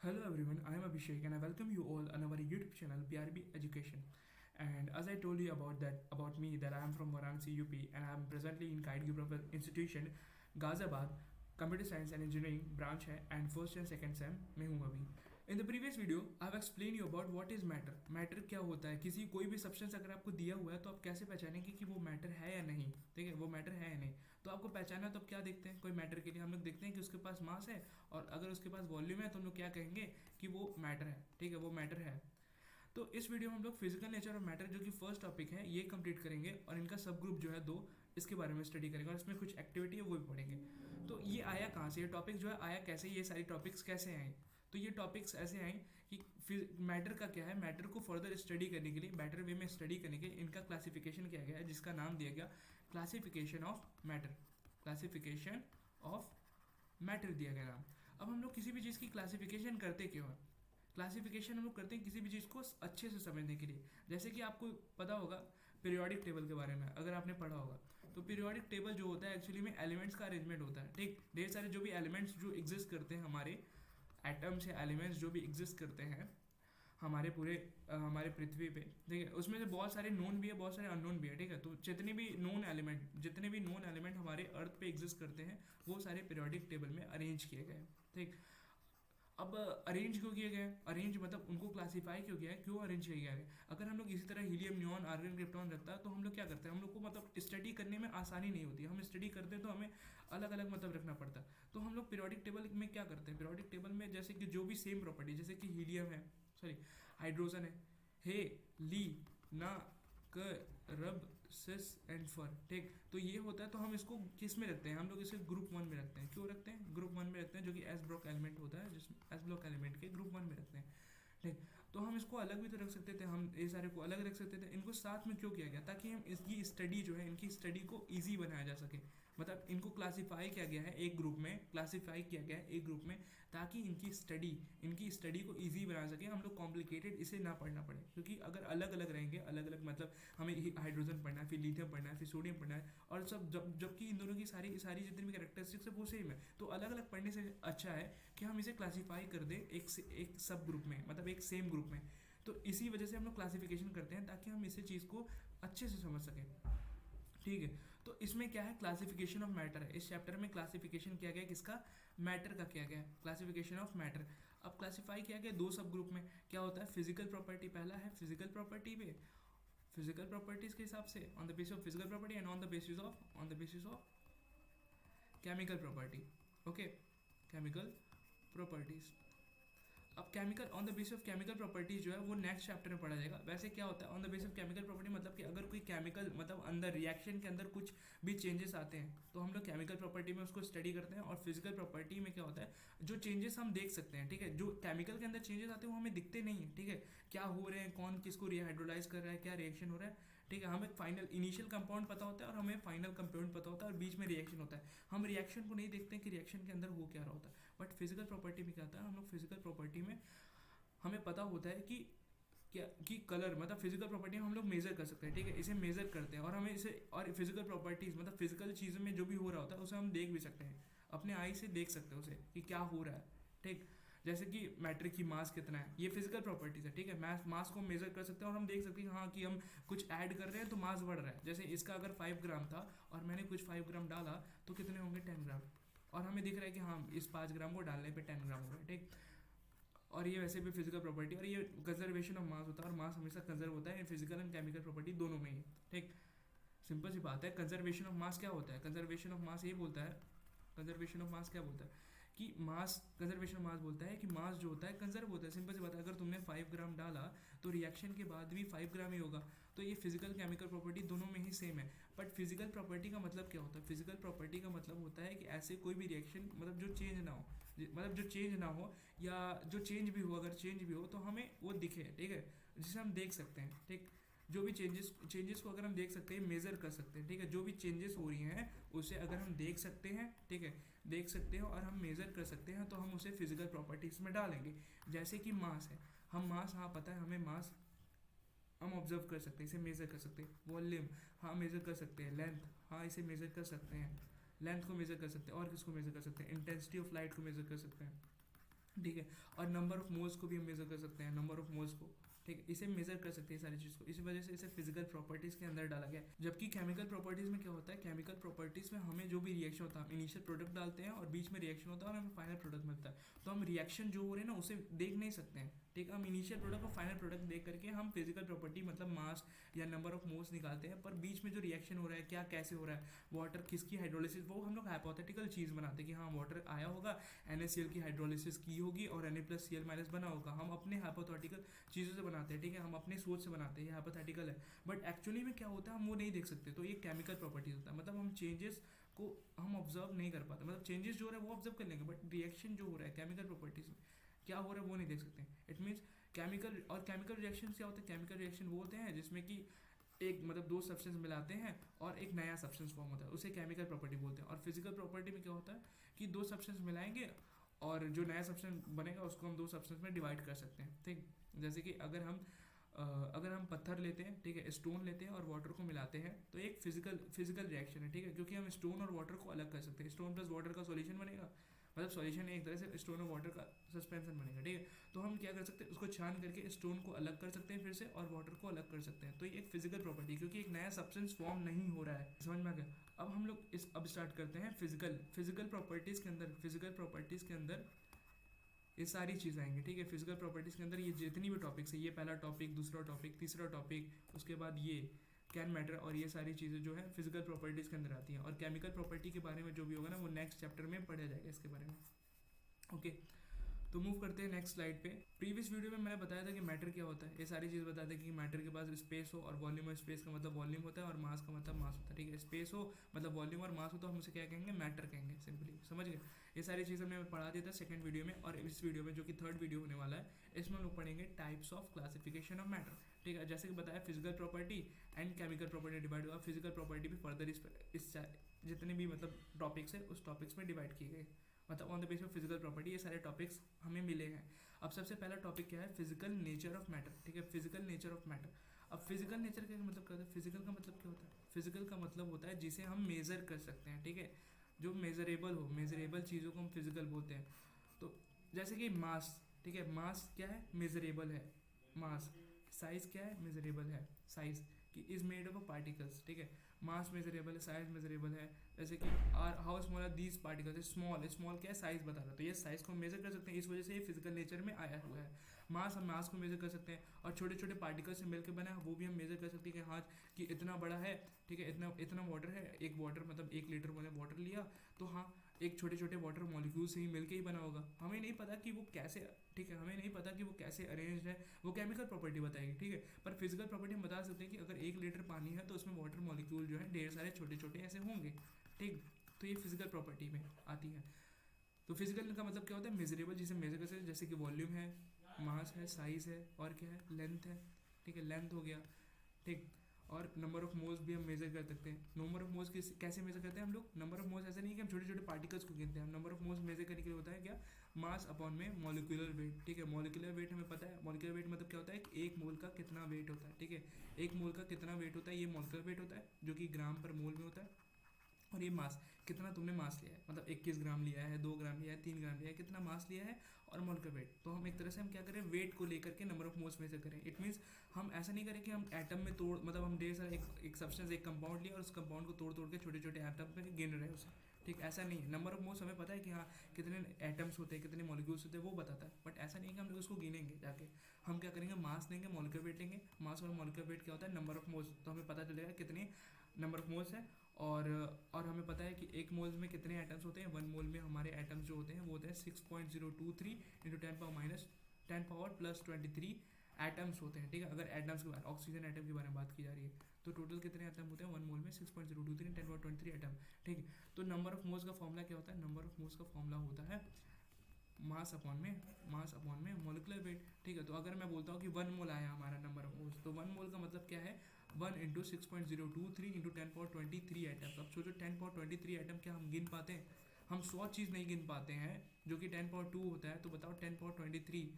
Hello everyone, I am Abhishek and I welcome you all on our YouTube channel PRB Education. And as I told you about me that I am from Varanasi UP and I am presently in Guide Group Institution Ghaziabad, Computer Science and Engineering branch है and first and second sem में हूँ अभी. In the previous video, I have explained you about what is matter. Matter क्या होता है, किसी कोई भी सब्सटेंस अगर आपको दिया हुआ है तो आप कैसे पहचानेंगे कि वो मैटर है या नहीं. ठीक है, वो मैटर है या नहीं. तो आपको पहचाना तो आप क्या देखते हैं, कोई मैटर के लिए हम लोग देखते हैं कि उसके पास मास है और अगर उसके पास वॉल्यूम है तो हम लोग क्या कहेंगे कि वो मैटर है. ठीक है, वो मैटर है. तो इस वीडियो में हम लोग फिजिकल नेचर ऑफ मैटर जो कि फर्स्ट टॉपिक है ये कंप्लीट करेंगे और इनका सब ग्रुप जो है दो, इसके बारे में स्टडी करेंगे और इसमें कुछ एक्टिविटी है वो भी पढ़ेंगे. तो ये आया कहाँ से, ये टॉपिक जो है आया कैसे, ये सारी टॉपिक्स कैसे आए. तो ये टॉपिक्स ऐसे आए कि मैटर का क्या है, मैटर को फर्दर स्टडी करने के लिए, बेटर वे में स्टडी करने के लिए इनका क्लासिफिकेशन किया गया है जिसका नाम दिया गया classification of matter. Classification of matter दिया गया नाम. अब हम लोग किसी भी चीज़ की क्लासिफिकेशन करते क्यों हैं. क्लासिफिकेशन हम लोग करते हैं किसी भी चीज़ को अच्छे से समझने के लिए. जैसे कि आपको पता होगा पीरियोडिक टेबल के बारे में, अगर आपने पढ़ा होगा तो पीरियोडिक टेबल जो होता है एक्चुअली में एलिमेंट्स का अरेंजमेंट होता है. ठीक, ढेर सारे जो भी एलिमेंट्स जो एग्जिस्ट करते हैं, हमारे एटम्स या एलिमेंट्स जो भी एग्जिस्ट करते हैं हमारे पूरे हमारे पृथ्वी पे. ठीक है, उसमें से बहुत सारे नोन भी है, बहुत सारे अननोन भी है. ठीक है, तो जितने भी नोन एलिमेंट हमारे अर्थ पे एग्जिस्ट करते हैं वो सारे पीरियोडिक टेबल में अरेंज किए गए. ठीक, अब अरेंज क्यों किए गए, अरेंज मतलब उनको क्लासीफाई क्यों किया है, क्यों अरेंज किया गया है. अगर हम लोग इसी तरह हीलियम, नियॉन, आर्गन, क्रिप्टॉन रखता है तो हम लोग क्या करते हैं, हम लोग को मतलब स्टडी करने में आसानी नहीं होती. हम स्टडी करते हैं तो हमें अलग अलग मतलब रखना पड़ता है. तो हम लोग पीरियोडिक टेबल में क्या करते हैं, पीरियोडिक टेबल में जैसे कि जो भी सेम प्रॉपर्टी, जैसे कि हीलियम है, सॉरी हाइड्रोजन है, हे, ली, ना, क, रब, सिस एंड फर. ठीक, तो ये होता है. तो हम इसको किस में रखते हैं, हम लोग इसे ग्रुप वन में रखते हैं. क्यों रखते हैं, ग्रुप वन में रखते हैं, जो कि एस ब्लॉक एलिमेंट होता है, जिस एस ब्लॉक एलिमेंट के ग्रुप वन में रखते हैं. ठीक, तो हम इसको अलग भी तो रख सकते थे, हम ये सारे को अलग रख सकते थे. इनको साथ में क्यों किया गया, ताकि हम इसकी स्टडी जो है, इनकी स्टडी को ईजी बनाया जा सके. मतलब इनको क्लासीफाई किया गया है एक ग्रुप में, क्लासीफाई किया गया है एक ग्रुप में ताकि इनकी स्टडी को ईजी बना सके, हम लोग कॉम्प्लिकेटेड इसे ना पढ़ना पड़े. क्योंकि अगर अलग अलग रहेंगे, अलग अलग मतलब हमें हाइड्रोजन पढ़ना है, फिर लिथियम पढ़ना है, फिर सोडियम पढ़ना है और सब जबकि इन दोनों की सारी सारी जितनी भी कैरेक्टरिस्टिक्स है वो सेम है. तो अलग अलग पढ़ने से अच्छा है कि हम इसे क्लासीफाई कर दें एक सब ग्रुप में, मतलब एक सेम ग्रुप में. तो इसी वजह से हम लोग क्लासिफिकेशन करते हैं ताकि हम इसे चीज़ को अच्छे से समझ सकें. ठीक है, तो इसमें क्या है, क्लासिफिकेशन ऑफ मैटर है. इस चैप्टर में क्लासिफिकेशन किया गया किसका, मैटर का किया गया, क्लासिफिकेशन ऑफ मैटर. अब क्लासिफाई किया गया दो सब ग्रुप में. क्या होता है, फिजिकल प्रॉपर्टी, पहला है फिजिकल प्रॉपर्टी पे, फिजिकल प्रॉपर्टीज के हिसाब से, on the basis of physical property and on the basis of chemical property. Okay, chemical properties. अब chemical on the basis of chemical properties जो है वो नेक्स्ट चैप्टर में पढ़ा जाएगा. वैसे क्या होता है on the basis of chemical property, मतलब कि अगर कोई केमिकल मतलब अंदर रिएक्शन के अंदर कुछ भी चेंजेस आते हैं तो हम लोग केमिकल प्रॉपर्टी में उसको स्टडी करते हैं. और फिजिकल प्रॉपर्टी में क्या होता है, जो चेंजेस हम देख सकते हैं. ठीक है, जो केमिकल के अंदर चेंजेस आते हैं वो हमें दिखते नहीं है. ठीक है, क्या हो रहे हैं, कौन किसको रिहाइड्रोलाइज कर रहा है, क्या रिएक्शन हो रहा है. ठीक है, हमें फाइनल इनिशियल कंपाउंड पता होता है और हमें फाइनल कंपाउंड पता होता है और बीच में रिएक्शन होता है. हम रिएक्शन को नहीं देखते हैं कि रिएक्शन के अंदर हो क्या रहा होता है. बट फिजिकल प्रॉपर्टी में क्या होता है, हम लोग फिजिकल प्रॉपर्टी में हमें पता होता है कि क्या कि कलर मतलब फिजिकल प्रॉपर्टी हम लोग मेजर कर सकते हैं. ठीक है, इसे मेजर करते हैं और हमें इसे और फिजिकल प्रॉपर्टीज मतलब फिजिकल चीज़ों में जो भी हो रहा होता है उसे हम देख भी सकते हैं, अपने आई से देख सकते हैं उसे कि क्या हो रहा है. ठीक, जैसे कि मैटर की मास कितना है, ये फिजिकल प्रॉपर्टीज है. ठीक है, मास को मेजर कर सकते हैं और हम देख सकते हैं हाँ कि हम कुछ ऐड कर रहे हैं तो मास बढ़ रहा है. जैसे इसका अगर 5 ग्राम था और मैंने कुछ 5 ग्राम डाला तो कितने होंगे, 10 ग्राम. और हमें दिख रहा है कि हाँ इस 5 ग्राम को डालने पे 10 ग्राम हो गया. ठीक, और ये वैसे भी फिजिकल प्रॉपर्टी और ये कंजर्वेशन ऑफ मास होता है और मास हमेशा कंजर्व होता है फिजिकल एंड केमिकल प्रॉपर्टी दोनों में ही. ठीक, सिंपल सी बात है. कंजर्वेशन ऑफ मास क्या होता है, कंजर्वेशन ऑफ मास ये बोलता है, कंजर्वेशन ऑफ मास क्या बोलता है कि मास, कंजर्वेशन ऑफ मास बोलता है कि मास जो होता है कंजर्व होता है. सिंपल सी बात है, अगर तुमने 5 ग्राम डाला तो रिएक्शन के बाद भी 5 ग्राम ही होगा. तो ये फिजिकल केमिकल प्रॉपर्टी दोनों में ही सेम है. बट फिजिकल प्रॉपर्टी का मतलब क्या होता है, फिजिकल प्रॉपर्टी का मतलब होता है कि ऐसे कोई भी रिएक्शन मतलब जो चेंज ना हो, मतलब जो चेंज ना हो या जो चेंज भी हो, अगर चेंज भी हो तो हमें वो दिखे. ठीक है, जिसे हम देख सकते हैं. ठीक, जो भी चेंजेस को अगर हम देख सकते हैं, मेज़र कर सकते हैं. ठीक है, जो भी चेंजेस हो रही हैं उसे अगर हम देख सकते हैं, ठीक है, देख सकते हैं और हम मेज़र कर सकते हैं तो हम उसे फिजिकल प्रॉपर्टीज़ में डालेंगे. जैसे कि मास है, हम मास, हाँ पता है हमें मास, हम ऑब्जर्व कर सकते हैं, इसे मेज़र कर सकते हैं. वॉल्यूम, हाँ मेज़र कर सकते हैं. लेंथ, हाँ इसे मेज़र कर सकते हैं, लेंथ को मेज़र कर सकते हैं. और किसको मेज़र कर सकते हैं, इंटेंसिटी ऑफ लाइट को मेज़र कर सकते हैं. ठीक है। और नंबर ऑफ मोल्स को भी हम मेजर कर सकते हैं, नंबर ऑफ मोल्स को, ठीक है, इसे मेजर कर सकते हैं सारी चीज़ को। इसी वजह से इसे फिजिकल प्रॉपर्टीज़ के अंदर डाला गया है। जबकि केमिकल प्रॉपर्टीज़ में क्या होता है, केमिकल प्रॉपर्टीज़ में हमें जो भी रिएक्शन होता है, हम इनिशियल प्रोडक्ट डालते हैं और बीच में रिएक्शन होता है और हमें फाइनल प्रोडक्ट मिलता है। तो हम रिएक्शन जो हो रहे हैं ना उसे देख नहीं सकते हैं, ठीक है। हम इनिशियल प्रोडक्ट और फाइनल प्रोडक्ट देख करके हम फिजिकल प्रॉपर्टी मतलब मास या नंबर ऑफ मोल्स निकालते हैं, पर बीच में जो रिएक्शन हो रहा है, क्या कैसे हो रहा है, वाटर किसकी हाइड्रोलिसिस, वो हम लोग हाइपोथेटिकल चीज़ बनाते हैं कि हाँ वाटर आया होगा, NaCl की हाइड्रोलिसिस की होगी और Na+Cl- बना होगा। हम अपने हाइपोथेटिकल चीज़ों से बनाते हैं, ठीक है, हम अपनी सोच से बनाते हैं, ये हाइपोथेटिकल है। बट एक्चुअली में क्या होता है हम वो नहीं देख सकते। तो ये केमिकल प्रॉपर्टीज होता है, मतलब हम चेंजेस को हम ऑब्जर्व नहीं कर पाते, मतलब चेंजेस जो हो रहा है वो ऑब्जर्व कर लेंगे, बट रिएक्शन जो हो रहा है केमिकल प्रॉपर्टीज में क्या हो रहा है वो नहीं देख सकते। इट मीन्स केमिकल और केमिकल रिएक्शन क्या होता है, केमिकल रिएक्शन वो होते हैं जिसमें कि एक मतलब दो सब्सटेंस मिलाते हैं और एक नया सब्सटेंस फॉर्म होता है, उसे केमिकल प्रॉपर्टी बोलते हैं। और फिजिकल प्रॉपर्टी में क्या होता है कि दो सब्सटेंस मिलाएंगे और जो नया सब्सटेंस बनेगा उसको हम दो सब्सटेंस में डिवाइड कर सकते हैं, ठीक। जैसे कि अगर हम पत्थर लेते हैं, ठीक है, स्टोन लेते हैं और वाटर को मिलाते हैं तो एक फिजिकल रिएक्शन है, ठीक है, क्योंकि हम स्टोन और वाटर को अलग कर सकते हैं। स्टोन प्लस वाटर का सॉल्यूशन बनेगा, मतलब सॉल्यूशन एक तरह से स्टोन और वाटर का सस्पेंशन बनेगा, ठीक है। तो हम क्या कर सकते हैं, उसको छान करके स्टोन को अलग कर सकते हैं फिर से और वाटर को अलग कर सकते हैं। तो ये एक फिजिकल प्रॉपर्टी, क्योंकि एक नया सब्सटेंस फॉर्म नहीं हो रहा है। समझ में आ गया। अब हम लोग अब स्टार्ट करते हैं फिजिकल प्रॉपर्टीज़ के अंदर। फिजिकल प्रॉपर्टीज़ के अंदर ये सारी चीज़ आएंगी, ठीक है। फिजिकल प्रॉपर्टीज़ के अंदर ये जितनी भी टॉपिक्स है, ये पहला टॉपिक, दूसरा टॉपिक, तीसरा टॉपिक, उसके बाद ये कैन मैटर, और ये सारी चीज़ें जो है फिजिकल प्रॉपर्टीज़ के अंदर आती हैं। और केमिकल प्रॉपर्टी के बारे में जो भी होगा ना वो नेक्स्ट चैप्टर में पढ़ा जाएगा इसके बारे में। ओके, तो मूव करते हैं नेक्स्ट स्लाइड पे। प्रीवियस वीडियो में मैंने बताया था कि मैटर क्या होता है, ये सारी चीज़ बता दें कि मैटर के पास स्पेस हो और वॉल्यूम हो। स्पेस का मतलब वॉल्यूम होता है और मास का मतलब मास होता है, ठीक है। स्पेस हो मतलब वॉल्यूम और मास हो तो हम उसे क्या कहेंगे, मैटर कहेंगे, सिंपली, समझ गए। ये सारी चीज़ हमने पढ़ा दिया था सेकंड वीडियो में। और इस वीडियो में जो कि थर्ड वीडियो होने वाला है, इसमें हम लोग पढ़ेंगे types of classification of matter, ठीक है। जैसे कि बताया physical property and chemical property divide हुआ, फिजिकल प्रॉपर्टी भी फर्दर इस जितने भी मतलब टॉपिक्स है उस टॉपिक्स में डिवाइड किए गए, मतलब on the base of physical property ये सारे टॉपिक्स हमें मिले हैं। अब सबसे पहला टॉपिक क्या है, फिजिकल नेचर ऑफ मैटर, ठीक है। Physical nature of matter. अब फिजिकल नेचर का मतलब क्या होता है, फिजिकल का मतलब क्या होता है, फिजिकल का मतलब होता है जिसे हम मेजर कर सकते हैं, ठीक है। जो मेजरेबल हो, मेजरेबल चीज़ों को हम फिजिकल बोलते हैं। तो जैसे कि मास, ठीक है, मास क्या है, मेजरेबल है मास। साइज क्या है, मेजरेबल है साइज, कि इज मेड ऑफ पार्टिकल्स, ठीक है। मास मेजरेबल है, साइज मेजरेबल है। जैसे कि are how small are these particles, small, small क्या है, साइज बता रहा है, तो ये साइज को हम मेजर कर सकते हैं, इस वजह से ये फिजिकल नेचर में आया हुआ है। मास, हम मास को मेजर कर सकते हैं और छोटे छोटे पार्टिकल से मिलकर बना है वो भी हम मेजर कर सकते हैं कि हाँ कि इतना बड़ा है, ठीक है, इतना इतना वाटर है, एक वाटर मतलब 1 लीटर मैंने वाटर लिया तो हाँ एक छोटे छोटे वाटर मॉलिक्यूल से ही मिलके ही बना होगा। हमें नहीं पता कि वो कैसे, ठीक है, हमें नहीं पता कि वो कैसे अरेंज है, वो केमिकल प्रॉपर्टी बताएगी, ठीक है। पर फिजिकल प्रॉपर्टी हम बता सकते हैं कि अगर 1 लीटर पानी है तो उसमें वाटर मॉलिक्यूल जो है ढेर सारे छोटे छोटे ऐसे होंगे, ठीक। तो ये फिजिकल प्रॉपर्टी में आती है। तो फिजिकल का मतलब क्या होता है, मेजरेबल, जिसे मेजर कर सकते हैं, जैसे कि वॉल्यूम है, मास है, साइज है और क्या है, लेंथ है, ठीक है, लेंथ हो गया, ठीक। और नंबर ऑफ मोल्स भी हम मेजर कर सकते हैं। नंबर ऑफ मोल्स कैसे मेजर करते हैं हम लोग, नंबर ऑफ मोल्स ऐसे नहीं कि हम छोटे छोटे पार्टिकल्स को गिनते हैं, नंबर ऑफ मोल्स मेजर करने के लिए होता है क्या, मास अपॉन में मॉलिक्यूलर वेट, ठीक है। मॉलिक्यूलर वेट हमें पता है, मॉलिक्यूलर वेट मतलब क्या होता है कि एक मोल का कितना वेट होता है, ठीक है। एक मोल का कितना वेट होता है, ये मॉलिक्यूलर वेट होता है जो कि ग्राम पर मोल में होता है। और ये मास, कितना तुमने मास लिया है, मतलब 21 ग्राम लिया है, 2 ग्राम लिया है, 3 ग्राम लिया है, कितना मास लिया है और मोल का वेट। तो हम एक तरह से हम क्या करें, वेट को लेकर के नंबर ऑफ मोल्स में से करें। इट मीन्स हम ऐसा नहीं करें कि हम एटम में तोड़, मतलब हम ढेर सारा एक सब्सटेंस, एक कंपाउंड लिया और उस कंपाउंड को तोड़ तोड़ के छोटे छोटे एटम में गिन रहे हैं उसे, ठीक। ऐसा नहीं है। नंबर ऑफ मोल्स हमें पता है कि हाँ कितने एटम्स होते हैं, कितने मॉलिक्यूल्स होते हैं, वो बताता है। बट ऐसा नहीं है कि हम लोग उसको गिनेंगे जाके। हम क्या करेंगे, मास लेंगे, मॉलिक्यूलर वेट लेंगे। मास और मॉलिक्यूलर वेट क्या होता है, नंबर ऑफ मोल्स, तो हमें पता चलेगा कितने नंबर ऑफ मोल्स है। और हमें पता है कि एक मोल्स में कितने एटम्स होते हैं, 1 मोल में हमारे एटम्स जो होते हैं वो होते हैं 6.023 इंटू 10 + 23 एटम्स होते हैं, ठीक है। अगर एटम्स के बारे, ऑक्सीजन एटम के बारे में बात की जा रही है तो टोटल कितने एटम होते हैं 1 मोल में, 6.023 10 / 23 एटम, ठीक। तो नंबर ऑफ मोल्स का फॉर्मूला क्या होता है, नंबर ऑफ मोल्स का फॉर्मूला होता है मास अपॉन में मॉलिक्यूलर वेट, ठीक है। तो अगर मैं बोलता हूँ कि 1 मोल आया हमारा नंबर ऑफ मोल्स, तो 1 मोल का मतलब क्या है, 1 इंटू 6.023 इंटू 10 / 23 एटम। अब सोचो 10 / 23 एटम क्या हम गिन पाते हैं, हम 100 चीज़ नहीं गिन पाते हैं जो कि 10 / 2 होता है। तो बताओ 10 / 23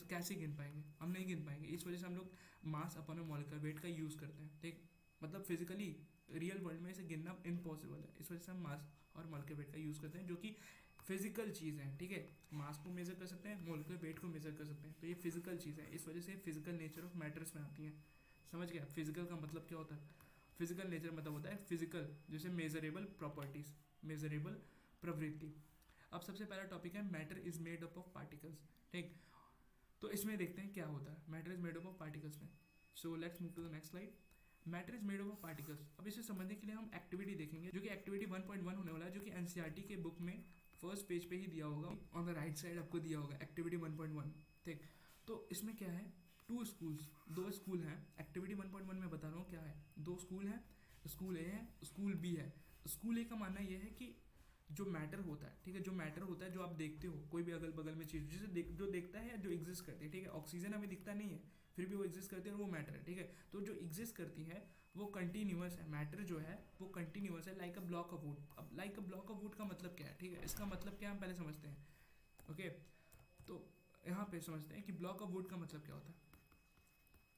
कैसे गिन पाएंगे, हम नहीं गिन पाएंगे। इस वजह से हम लोग मास अपॉन मॉलिक्यूलर वेट का यूज़ करते हैं, ठीक। मतलब फिजिकली रियल वर्ल्ड में इसे गिनना इम्पॉसिबल है, इस वजह से हम मास और मॉलिक्यूलर वेट का यूज़ करते हैं, जो कि फिजिकल चीज़ है, ठीक है। मास को मेजर कर सकते हैं, मोलिकुलर वेट को मेजर कर सकते हैं, तो ये फिजिकल चीज़ है, इस वजह से फिजिकल नेचर ऑफ मैटर्स में आती हैं। समझ गया? फिजिकल का मतलब क्या होता है? फिजिकल नेचर मतलब होता है फिजिकल, जैसे मेजरेबल प्रॉपर्टीज, मेजरेबल प्रवृत्ति। अब सबसे पहला टॉपिक है matter is made up of particles, ठीक। तो इसमें देखते हैं क्या होता है matter is made up of particles में। So let's move to the next slide. Matter is made up of particles. अब इसे समझने के लिए हम एक्टिविटी देखेंगे, जो कि एक्टिविटी 1.1 होने वाला है, जो कि एनसीईआरटी के बुक में फर्स्ट पेज पे ही दिया होगा, ऑन द राइट साइड आपको दिया होगा एक्टिविटी 1.1, ठीक। तो इसमें क्या है, टू स्कूल्स, दो स्कूल हैं। एक्टिविटी 1.1 में बता रहा हूँ क्या है, दो स्कूल हैं, स्कूल ए है, स्कूल बी है। स्कूल ए का मानना यह है कि जो मैटर होता है, ठीक है, जो मैटर होता है, जो आप देखते हो कोई भी अगल बगल में चीज़, जिसे जो देखता है, जो एग्जिस्ट करती है, ठीक है। ऑक्सीजन हमें दिखता नहीं है, फिर भी वो एग्जिस्ट करती है और वो मैटर है, ठीक है। तो जो एग्जिस्ट करती है वो कंटिन्यूअस है, मैटर जो है वो कंटिन्यूअस है, like a block of wood. अब like a block of wood का मतलब क्या है, ठीक है, इसका मतलब क्या हम पहले समझते हैं, ओके। तो यहाँ पे समझते हैं कि ब्लॉक ऑफ वुड का मतलब क्या होता है।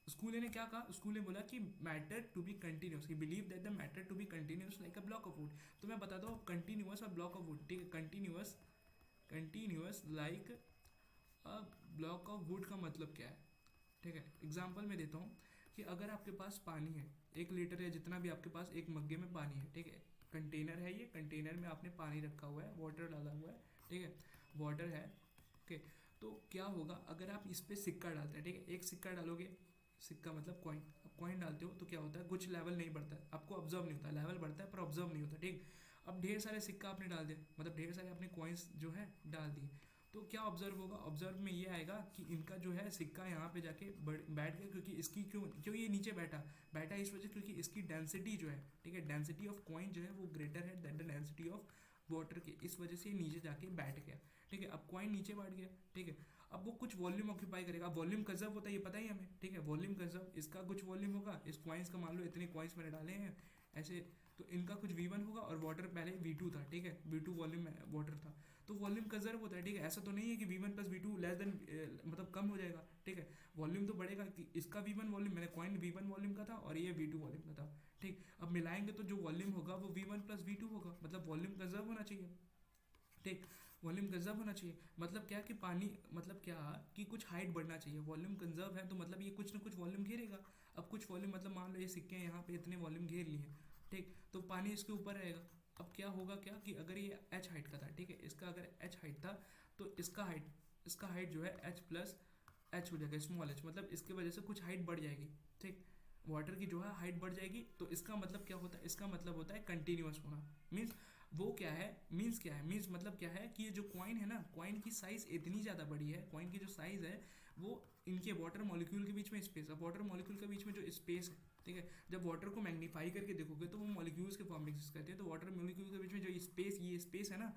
स्कूल ने क्या कहा, स्कूल ने बोला कि matter to be continuous, he believe that the matter to be continuous like a block of wood. तो मैं बताता हूँ कंटिन्यूस और ब्लॉक ऑफ वुड, ठीक है। Continuous, continuous like a block of wood का मतलब क्या है, ठीक है। एग्जाम्पल मैं देता हूँ कि अगर आपके पास पानी है, 1 लीटर या जितना भी आपके पास एक मग्गे में पानी है, ठीक है। कंटेनर है, ये कंटेनर में आपने पानी रखा हुआ है, वाटर डाला हुआ है, ठीक है, वाटर है, ओके। तो क्या होगा अगर आप इस पर सिक्का डालते हैं, ठीक है, एक सिक्का डालोगे, सिक्का मतलब कॉइन, अब कॉइन डालते हो तो क्या होता है, कुछ लेवल नहीं बढ़ता है, आपको ऑब्जर्व नहीं होता, लेवल बढ़ता है पर ऑब्जर्व नहीं होता, ठीक। अब ढेर सारे सिक्का आपने डाल दिया, मतलब ढेर सारे अपने कॉइन्स जो है डाल दिए, तो क्या ऑब्जर्व होगा, ऑब्जर्व में ये आएगा कि इनका जो है सिक्का यहाँ पे जाके बैठ गया, क्योंकि इसकी क्यों ये नीचे बैठा बैठा इस वजह, क्योंकि इसकी डेंसिटी जो है, ठीक है, डेंसिटी ऑफ कॉइन जो है वो ग्रेटर है than the density of water के, इस वजह से ये नीचे जाके बैठ गया, ठीक है। अब कॉइन नीचे बैठ गया, ठीक है। अब वो कुछ वॉल्यूम ऑक्यूपाई करेगा, वॉल्यूम कंजर्व होता है ये पता ही हमें, ठीक है। वॉल्यूम कंजर्व, इसका कुछ वॉल्यूम होगा, इस कॉइन्स का मान लो इतने कॉइन्स मैंने डाले हैं ऐसे, तो इनका कुछ V1 होगा, और वाटर पहले V2 था, ठीक है, V2 वॉल्यूम वाटर था, तो वॉल्यूम कंजर्व होता है, ठीक है। ऐसा तो नहीं है कि V1 plus V2 less than मतलब कम हो जाएगा, ठीक है, वॉल्यूम तो बढ़ेगा, कि इसका V1 वॉल्यूम, मैंने कॉइन V1 वॉल्यूम का था और ये V2 वॉल्यूम का था, ठीक। अब मिलाएंगे तो जो वॉल्यूम होगा वो V1 प्लस V2 होगा, मतलब वॉल्यूम कंजर्व होना चाहिए, ठीक। वॉल्यूम कंजर्व होना चाहिए, मतलब क्या कि पानी, मतलब क्या कि कुछ हाइट बढ़ना चाहिए, वॉल्यूम कंजर्व है तो मतलब ये कुछ ना कुछ वॉल्यूम घेरेगा। अब कुछ वॉल्यूम मतलब मान लो ये सिक्के यहाँ पे इतने वॉल्यूम घेर लिए, ठीक, तो पानी इसके ऊपर रहेगा। अब क्या होगा, क्या कि अगर ये h हाइट का था, ठीक है, इसका अगर h हाइट था तो इसका हाइट जो है h प्लस h हो जाएगा, स्मॉल h, मतलब इसकी वजह से कुछ हाइट बढ़ जाएगी, ठीक। वाटर की जो है हाइट बढ़ जाएगी, तो इसका मतलब क्या होता है, इसका मतलब होता है कंटिन्यूअस होना। मीन्स वो क्या है, मीन्स क्या है, मीन्स मतलब क्या है कि ये जो कॉइन है ना, कॉइन की साइज इतनी ज़्यादा बड़ी है, कॉइन की जो साइज है वो इनके वाटर मॉलिक्यूल के बीच में स्पेस है, वाटर मॉलिक्यूल के बीच में जो स्पेस है, ठीक है। जब वाटर को मैग्नीफाई करके देखोगे तो वो मॉलिक्यूल्स के फॉर्म में एग्जिस्ट करते हैं, तो वाटर मॉलिक्यूल के बीच में जो स्पेस, ये स्पेस है ना,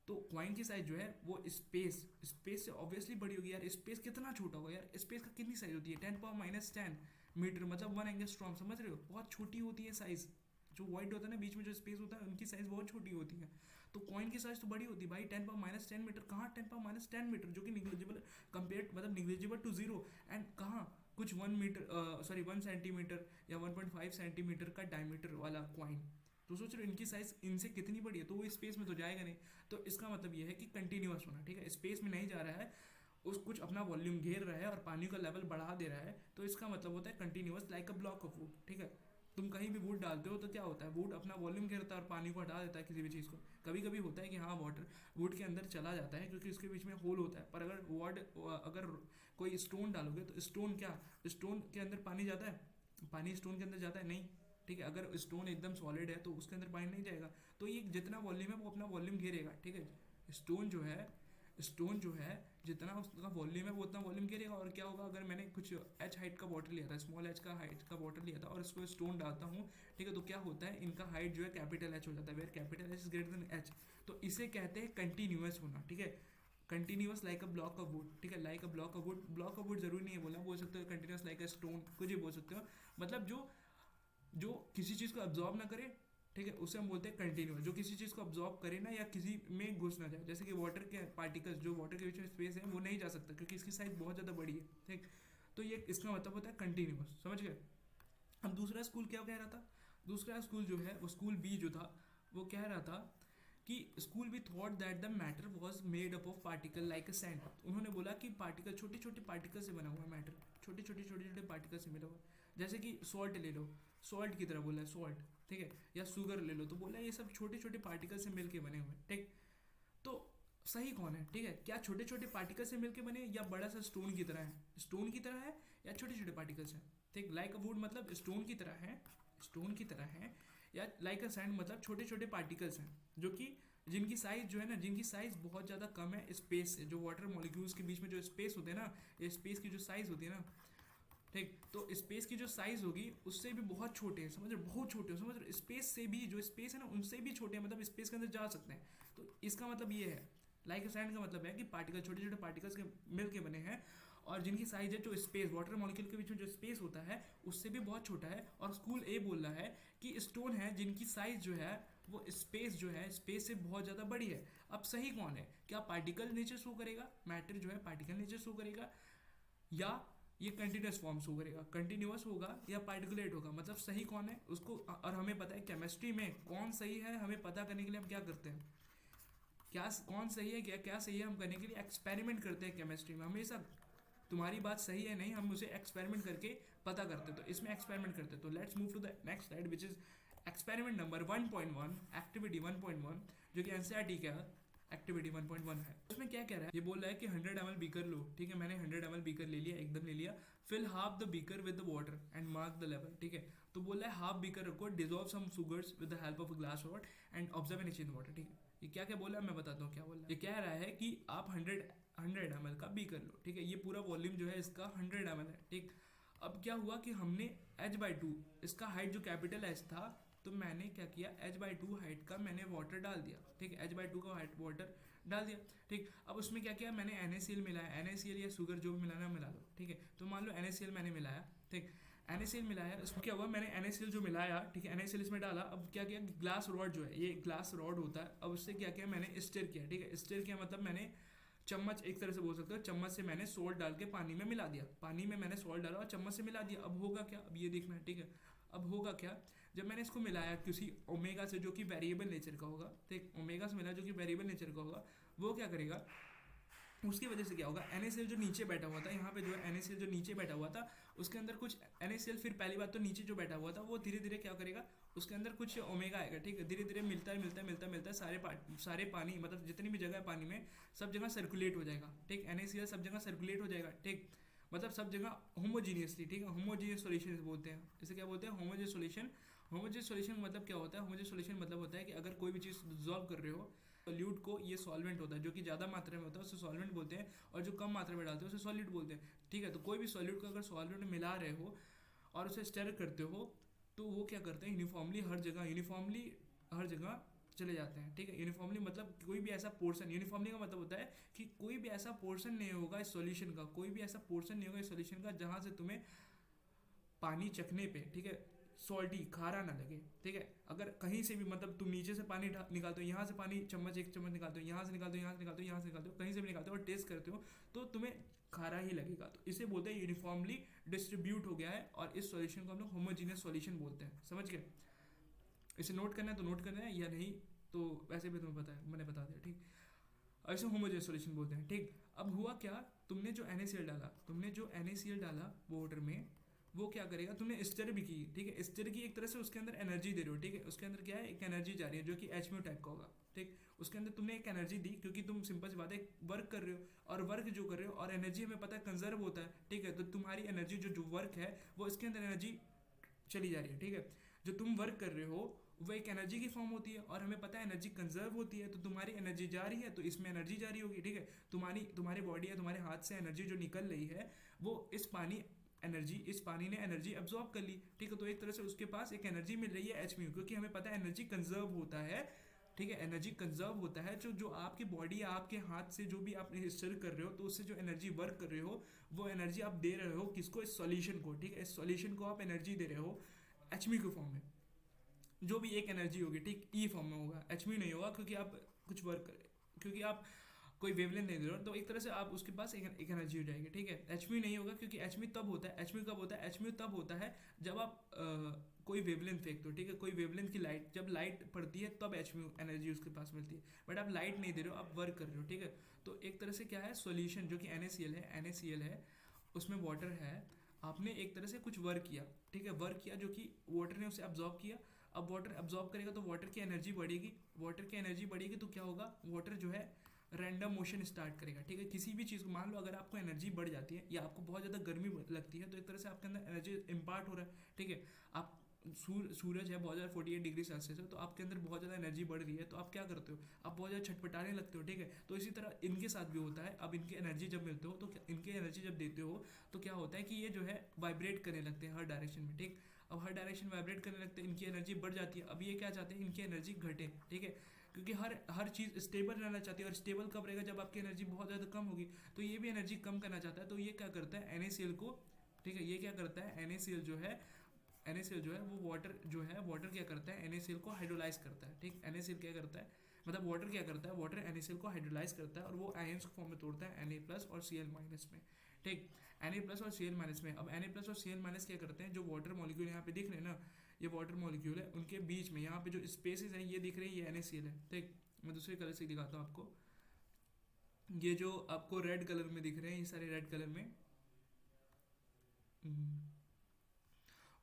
तो कॉइन की साइज जो है वो स्पेस से ऑब्वियसली बड़ी होगी यार। स्पेस कितना छोटा होगा यार, स्पेस का कितनी साइज होती है, 10⁻⁻10 मीटर, मतलब 1 एंगस्ट्रॉम, समझ रहे हो, बहुत छोटी होती है साइज। जो वाइड होता है ना, बीच में जो स्पेस होता है, उनकी साइज बहुत छोटी होती है, तो कॉइन की साइज तो बड़ी होती है भाई, 10⁻10 मीटर, कहाँ 10⁻10 मीटर, जो कि निग्लिजिबल कंपेयर, मतलब निग्लिजिबल टू जीरो, एंड कहाँ कुछ 1 मीटर, सॉरी 1 सेंटीमीटर या 1.5 सेंटीमीटर का डायमीटर वाला कॉइन, तो सोच रहे हो इनकी साइज इनसे कितनी बड़ी है, तो वो स्पेस में तो जाएगा नहीं। तो इसका मतलब ये है कि कंटिन्यूअस होना, ठीक है, स्पेस में नहीं जा रहा है, उस कुछ अपना वॉल्यूम घेर रहा है और पानी का लेवल बढ़ा दे रहा है, तो इसका मतलब होता है continuous like a block of wood, ठीक है। तुम कहीं भी वुड डालते हो तो क्या होता है, वुड अपना वॉल्यूम घेरता है और पानी को हटा देता है किसी भी चीज़ को। कभी कभी होता है कि हाँ वाटर वुड के अंदर चला जाता है क्योंकि उसके बीच में होल होता है, पर अगर कोई स्टोन डालोगे तो स्टोन के अंदर पानी जाता है, पानी स्टोन के अंदर जाता है नहीं, ठीक है। अगर स्टोन एकदम सॉलिड है तो उसके अंदर पानी नहीं जाएगा, तो ये जितना वॉल्यूम है वो अपना वॉल्यूम घेरेगा, ठीक है। स्टोन जो है जितना उसका वॉल्यूम है वो उतना वॉल्यूम घेरेगा, और क्या होगा अगर मैंने कुछ h हाइट का वाटर लिया था, स्मॉल h का हाइट का वाटर लिया था और इसको स्टोन डालता हूँ, ठीक है, तो क्या होता है, इनका हाइट जो है कैपिटल H हो जाता है, where capital H is greater than h, तो इसे कहते हैं कंटिन्यूअस होना, ठीक है। Continuous like a block of wood, ठीक है, like a block of wood, block of wood जरूरी नहीं है बोला, बोल सकते हो कंटिन्यूअस लाइक अ स्टोन, कुछ भी बोल सकते हो, मतलब जो किसी चीज़ को अब्जॉर्ब ना करे, ठीक है, उसे हम बोलते हैं कंटिन्यूअस। जो किसी चीज़ को अब्जॉर्ब करे ना, या किसी में घुस ना जाए, जैसे कि वाटर के पार्टिकल्स, जो वाटर के बीच में स्पेस है वो नहीं जा सकता क्योंकि इसकी साइज बहुत ज़्यादा बड़ी है, ठीक। तो ये इसका मतलब होता है कंटिन्यूअस, समझ गए। अब दूसरा स्कूल क्या कह रहा था, दूसरा स्कूल जो है वो स्कूल बी जो था वो कह रहा था कि स्कूल भी thought that the matter was made up of particle like a sand. उन्होंने बोला कि पार्टिकल छोटे छोटे पार्टिकल से बना हुआ मैटर, छोटे छोटे छोटे छोटे पार्टिकल से मिला हुआ। जैसे कि सॉल्ट ले लो, सॉल्ट की तरह बोला है सॉल्ट, ठीक है, या शुगर ले लो तो बोला ये सब छोटे छोटे पार्टिकल से मिलके बने हुए, ठीक। तो सही कौन है, ठीक है, क्या छोटे छोटे पार्टिकल से मिलके बने या बड़ा सा स्टोन की तरह है, स्टोन की तरह है या छोटे छोटे पार्टिकल्स हैं, ठीक। लाइक अ वुड मतलब स्टोन की तरह है, स्टोन की तरह है, या लाइक अ सैंड मतलब छोटे छोटे पार्टिकल्स हैं जो कि जिनकी साइज जो है ना, जिनकी साइज बहुत ज़्यादा कम है स्पेस से, जो वाटर मॉलिक्यूल्स के बीच में जो स्पेस होते हैं ना, ये स्पेस की जो साइज होती है ना, ठीक, तो स्पेस की जो साइज होगी उससे भी बहुत छोटे हैं, समझ रहे, बहुत छोटे हो, समझ रहे, स्पेस से भी, जो स्पेस है ना उनसे भी छोटे हैं, मतलब स्पेस के अंदर जा सकते हैं। तो इसका मतलब ये है, लाइक सैंड का मतलब है कि पार्टिकल छोटे छोटे पार्टिकल्स के मिल के बने हैं, और जिनकी साइज है जो स्पेस वाटर मॉलिक्यूल के बीच में जो स्पेस होता है उससे भी बहुत छोटा है। और स्कूल ए बोल रहा है कि स्टोन है जिनकी साइज जो है वो स्पेस जो है स्पेस से बहुत ज़्यादा बड़ी है। अब सही कौन है, क्या पार्टिकल नेचर शो करेगा, मैटर जो है पार्टिकल नेचर शो करेगा, या ये कंटिन्यूस फॉर्म शो करेगा, कंटिन्यूस होगा या पार्टिकुलेट होगा, मतलब सही कौन है उसको। और हमें पता है केमिस्ट्री में कौन सही है हमें पता करने के लिए हम क्या करते हैं, क्या कौन सही है, क्या क्या सही है, हम करने के लिए एक्सपेरिमेंट करते हैं केमिस्ट्री में हमेशा। तुम्हारी बात सही है नहीं, हम उसे एक्सपेरिमेंट करके पता करते, तो इसमें एक्सपेरिमेंट करते। तो let's move to the next slide which is experiment number 1.1, activity 1.1, जो कि एनसीईआरटी का एक्टिविटी 1.1 है। उसमें क्या कह रहा है, ये बोल रहा है कि 100 ml बीकर लो, ठीक है, मैंने 100 ml बीकर ले लिया, एकदम ले लिया, fill half the beaker with the water and mark the level, ठीक है। तो बोल रहा है हाफ बीकर रखो, dissolve some sugars with the help of a glass rod and observe an in water, ठीक है। ये क्या क्या बोला है मैं बताता हूँ क्या बोला है। ये कह रहा है कि आप 100 ml का बीकर लो, ठीक है, ये पूरा वॉल्यूम जो है इसका 100 ml है, ठीक। अब क्या हुआ कि हमने h/2, इसका हाइट जो कैपिटल एच था, तो मैंने क्या किया, h/2 हाइट का मैंने वाटर डाल दिया, ठीक है, h/2 का हाइट वाटर डाल दिया, ठीक। अब उसमें क्या किया मैंने NaCl मिलाया, NaCl या शुगर जो भी मिलाना मिला लो, ठीक है। तो मान लो NaCl मैंने मिलाया, ठीक, NaCl मिलाया, उसमें क्या हुआ मैंने NaCl जो मिलाया, ठीक है, NaCl इसमें डाला। अब क्या किया, ग्लास रॉड जो है, ये ग्लास रॉड होता है, अब उससे क्या किया मैंने स्टिर किया, ठीक है, स्टिर किया मतलब मैंने चम्मच, एक तरह से बोल सकते हो, चम्मच से मैंने सोल्ट डाल के पानी में मिला दिया, पानी में मैंने सोल्ट डाला और चम्मच से मिला दिया। अब होगा क्या, अब ये देखना है, ठीक है, अब होगा क्या, जब मैंने इसको मिलाया किसी ओमेगा से जो कि वेरिएबल नेचर का होगा, ठीक, ओमेगा से मिला जो कि वेरिएबल नेचर का होगा, वो क्या करेगा, उसकी वजह से क्या होगा, NaCl जो नीचे बैठा हुआ था, यहाँ पे जो है NaCl जो नीचे बैठा हुआ था, उसके अंदर कुछ NaCl, फिर पहली बात तो नीचे जो बैठा हुआ था वो धीरे धीरे क्या करेगा, उसके अंदर कुछ ओमेगा आएगा, ठीक है, धीरे धीरे मिलता है मिलता है मिलता है मिलता है, सारे पानी मतलब जितनी भी जगह है पानी में सब जगह सर्कुलेट हो जाएगा, ठीक, NaCl सब जगह सर्कुलेट हो जाएगा, ठीक, मतलब सब जगह होमोजीनियसली, ठीक है, होमोजीनियस सॉल्यूशन बोलते हैं इसे, क्या बोलते हैं, होमोजीनियस सॉल्यूशन। होमोजीनियस सॉल्यूशन मतलब क्या होता है, होमोजीनियस सॉल्यूशन मतलब होता है कि अगर कोई भी चीज़ डिजॉल्व कर रहे हो, सॉल्यूट को, ये सॉल्वेंट होता है, जो कि ज़्यादा मात्रा में होता है उसे सॉल्वेंट बोलते हैं, और जो कम मात्रा में डालते हैं उसे सॉलिड बोलते हैं, ठीक है। तो कोई भी सॉल्यूट को अगर सॉल्वेंट में मिला रहे हो और उसे स्टर करते हो तो वो क्या करते हैं, यूनिफॉर्मली हर जगह चले जाते हैं, ठीक है। यूनिफॉर्मली मतलब कोई भी ऐसा पोर्शन, यूनिफॉर्मली का मतलब होता है कि कोई भी ऐसा पोर्शन नहीं होगा इस सॉल्यूशन का, कोई भी ऐसा पोर्शन नहीं होगा इस सॉल्यूशन का जहाँ से तुम्हें पानी चखने पे, ठीक है, सॉल्टी खारा ना लगे, ठीक है। अगर कहीं से भी मतलब तुम नीचे से पानी निकालते हो, यहाँ से पानी चम्मच, एक चम्मच निकालते हो, यहाँ से निकालते हो, यहाँ से निकालते हो, यहाँ से निकालते हो, कहीं से भी निकालते हो और टेस्ट करते हो तो तुम्हें खारा ही लगेगा, तो इसे बोलते हैं यूनिफॉर्मली डिस्ट्रीब्यूट हो गया है, और इस सॉल्यूशन को हम लोग होमोजीनियस सॉल्यूशन बोलते हैं, समझ गए। इसे नोट करना है तो नोट करना है, या नहीं तो वैसे भी तुम्हें पता है, मैंने बता दिया, ठीक। ऐसे होमोजेनियस सॉल्यूशन बोलते हैं, ठीक। अब हुआ क्या, तुमने जो NaCl डाला वाटर में, वो क्या करेगा, तुमने स्टर भी की, ठीक है, स्टर की एक तरह से उसके अंदर एनर्जी दे रहे हो, ठीक है, उसके अंदर क्या है, एक एनर्जी जा रही है जो कि HMU टाइप का होगा, ठीक। उसके अंदर तुमने एक एनर्जी दी क्योंकि तुम सिंपल सी बात है वर्क कर रहे हो, और वर्क जो कर रहे हो, और एनर्जी हमें पता है कंजर्व होता है, ठीक है। तो तुम्हारी एनर्जी जो वर्क है वो इसके अंदर एनर्जी चली जा रही है, ठीक है। जो तुम वर्क कर रहे हो वो एक एनर्जी की फॉर्म होती है, और हमें पता है एनर्जी कंजर्व होती है, तो तुम्हारी एनर्जी जा रही है तो इसमें एनर्जी जा रही होगी, ठीक है। तुम्हारी बॉडी है, तुम्हारे हाथ से एनर्जी जो निकल रही है वो इस पानी ने एनर्जी एब्जॉर्ब कर ली, ठीक है। तो एक तरह से उसके पास एक एनर्जी मिल रही है HMU, क्योंकि हमें पता है एनर्जी कंजर्व होता है, ठीक है, एनर्जी कंजर्व होता है, जो आपकी बॉडी या आपके हाथ से जो भी आप स्टर कर रहे हो तो उससे जो एनर्जी वर्क कर रहे हो वो एनर्जी आप दे रहे हो किसको, इस सॉल्यूशन को, ठीक है, इस सॉल्यूशन को आप एनर्जी दे रहे हो HMU के फॉर्म में, जो भी एक एनर्जी होगी, ठीक, E फॉर्म में होगा, HMU नहीं होगा क्योंकि आप कुछ वर्क कर, क्योंकि आप कोई वेवलेंथ नहीं दे रहे हो, तो एक तरह से आप उसके पास एक एनर्जी हो जाएगी, ठीक है। एचमी नहीं होगा, क्योंकि एचमी तब होता है, एचमी कब होता है, एचमी तब होता है जब आप कोई वेवलेंथ फेंकते हो, ठीक है, कोई वेवलेंथ की लाइट, जब लाइट पड़ती है तब एचमी एनर्जी उसके पास मिलती है, बट आप लाइट नहीं दे रहे हो, आप वर्क कर रहे हो, ठीक है। तो एक तरह से क्या है सॉल्यूशन, जो कि NaCl है, उसमें वाटर है, आपने एक तरह से कुछ वर्क किया, ठीक है, वर्क किया जो कि वाटर ने उसे अब्जॉर्ब किया। अब वाटर अब्जॉर्ब करेगा तो वाटर की एनर्जी बढ़ेगी, वाटर की एनर्जी बढ़ेगी तो क्या होगा, वाटर जो है रैंडम मोशन स्टार्ट करेगा, ठीक है। किसी भी चीज़ को मान लो, अगर आपको एनर्जी बढ़ जाती है या आपको बहुत ज़्यादा गर्मी लगती है, तो एक तरह से आपके अंदर एनर्जी इम्पार्ट हो रहा है, ठीक है। आप सूरज है बहुत ज़्यादा 48 डिग्री सेल्सियस है, तो आपके अंदर बहुत ज़्यादा एनर्जी बढ़ रही है, तो आप क्या करते हो, आप बहुत ज़्यादा छटपटाने लगते हो, ठीक है। तो इसी तरह इनके साथ भी होता है। अब इनकी एनर्जी जब मिलते हो, तो इनकी एनर्जी जब देते हो, तो क्या होता है कि ये जो है वाइब्रेट करने लगते हैं हर डायरेक्शन में, ठीक। अब हर डायरेक्शन वाइब्रेट करने लगते हैं, इनकी एनर्जी बढ़ जाती है। अब ये क्या चाहते हैं, इनकी एनर्जी घटे, ठीक है, क्योंकि हर चीज़ स्टेबल रहना चाहती है, और स्टेबल कब रहेगा, जब आपकी एनर्जी बहुत ज़्यादा कम होगी। तो ये भी एनर्जी कम करना चाहता है, तो ये क्या करता है NaCl को, ठीक है, ये क्या करता है NaCl जो है वो वाटर क्या करता है NaCl को हाइड्रोलाइज करता है, ठीक। NaCl क्या करता है, मतलब वाटर क्या करता है, वाटर NaCl को हाइड्रोलाइज करता है, और वो आयंस को फॉर्म में तोड़ता है Na+ और Cl- में, ठीक। Na+ और Cl- में, अब Na+ और Cl- क्या करते हैं, जो वाटर मॉलिक्यूल यहाँ पे दिख रहे हैं ना, ये वाटर मॉलिक्यूल है, उनके बीच में यहाँ पे जो स्पेसेस हैं ये दिख रही है, ये NaCl है, ठीक। मैं दूसरे कलर से दिखाता हूँ आपको, ये जो आपको रेड कलर में दिख रहे हैं, ये सारे रेड कलर में,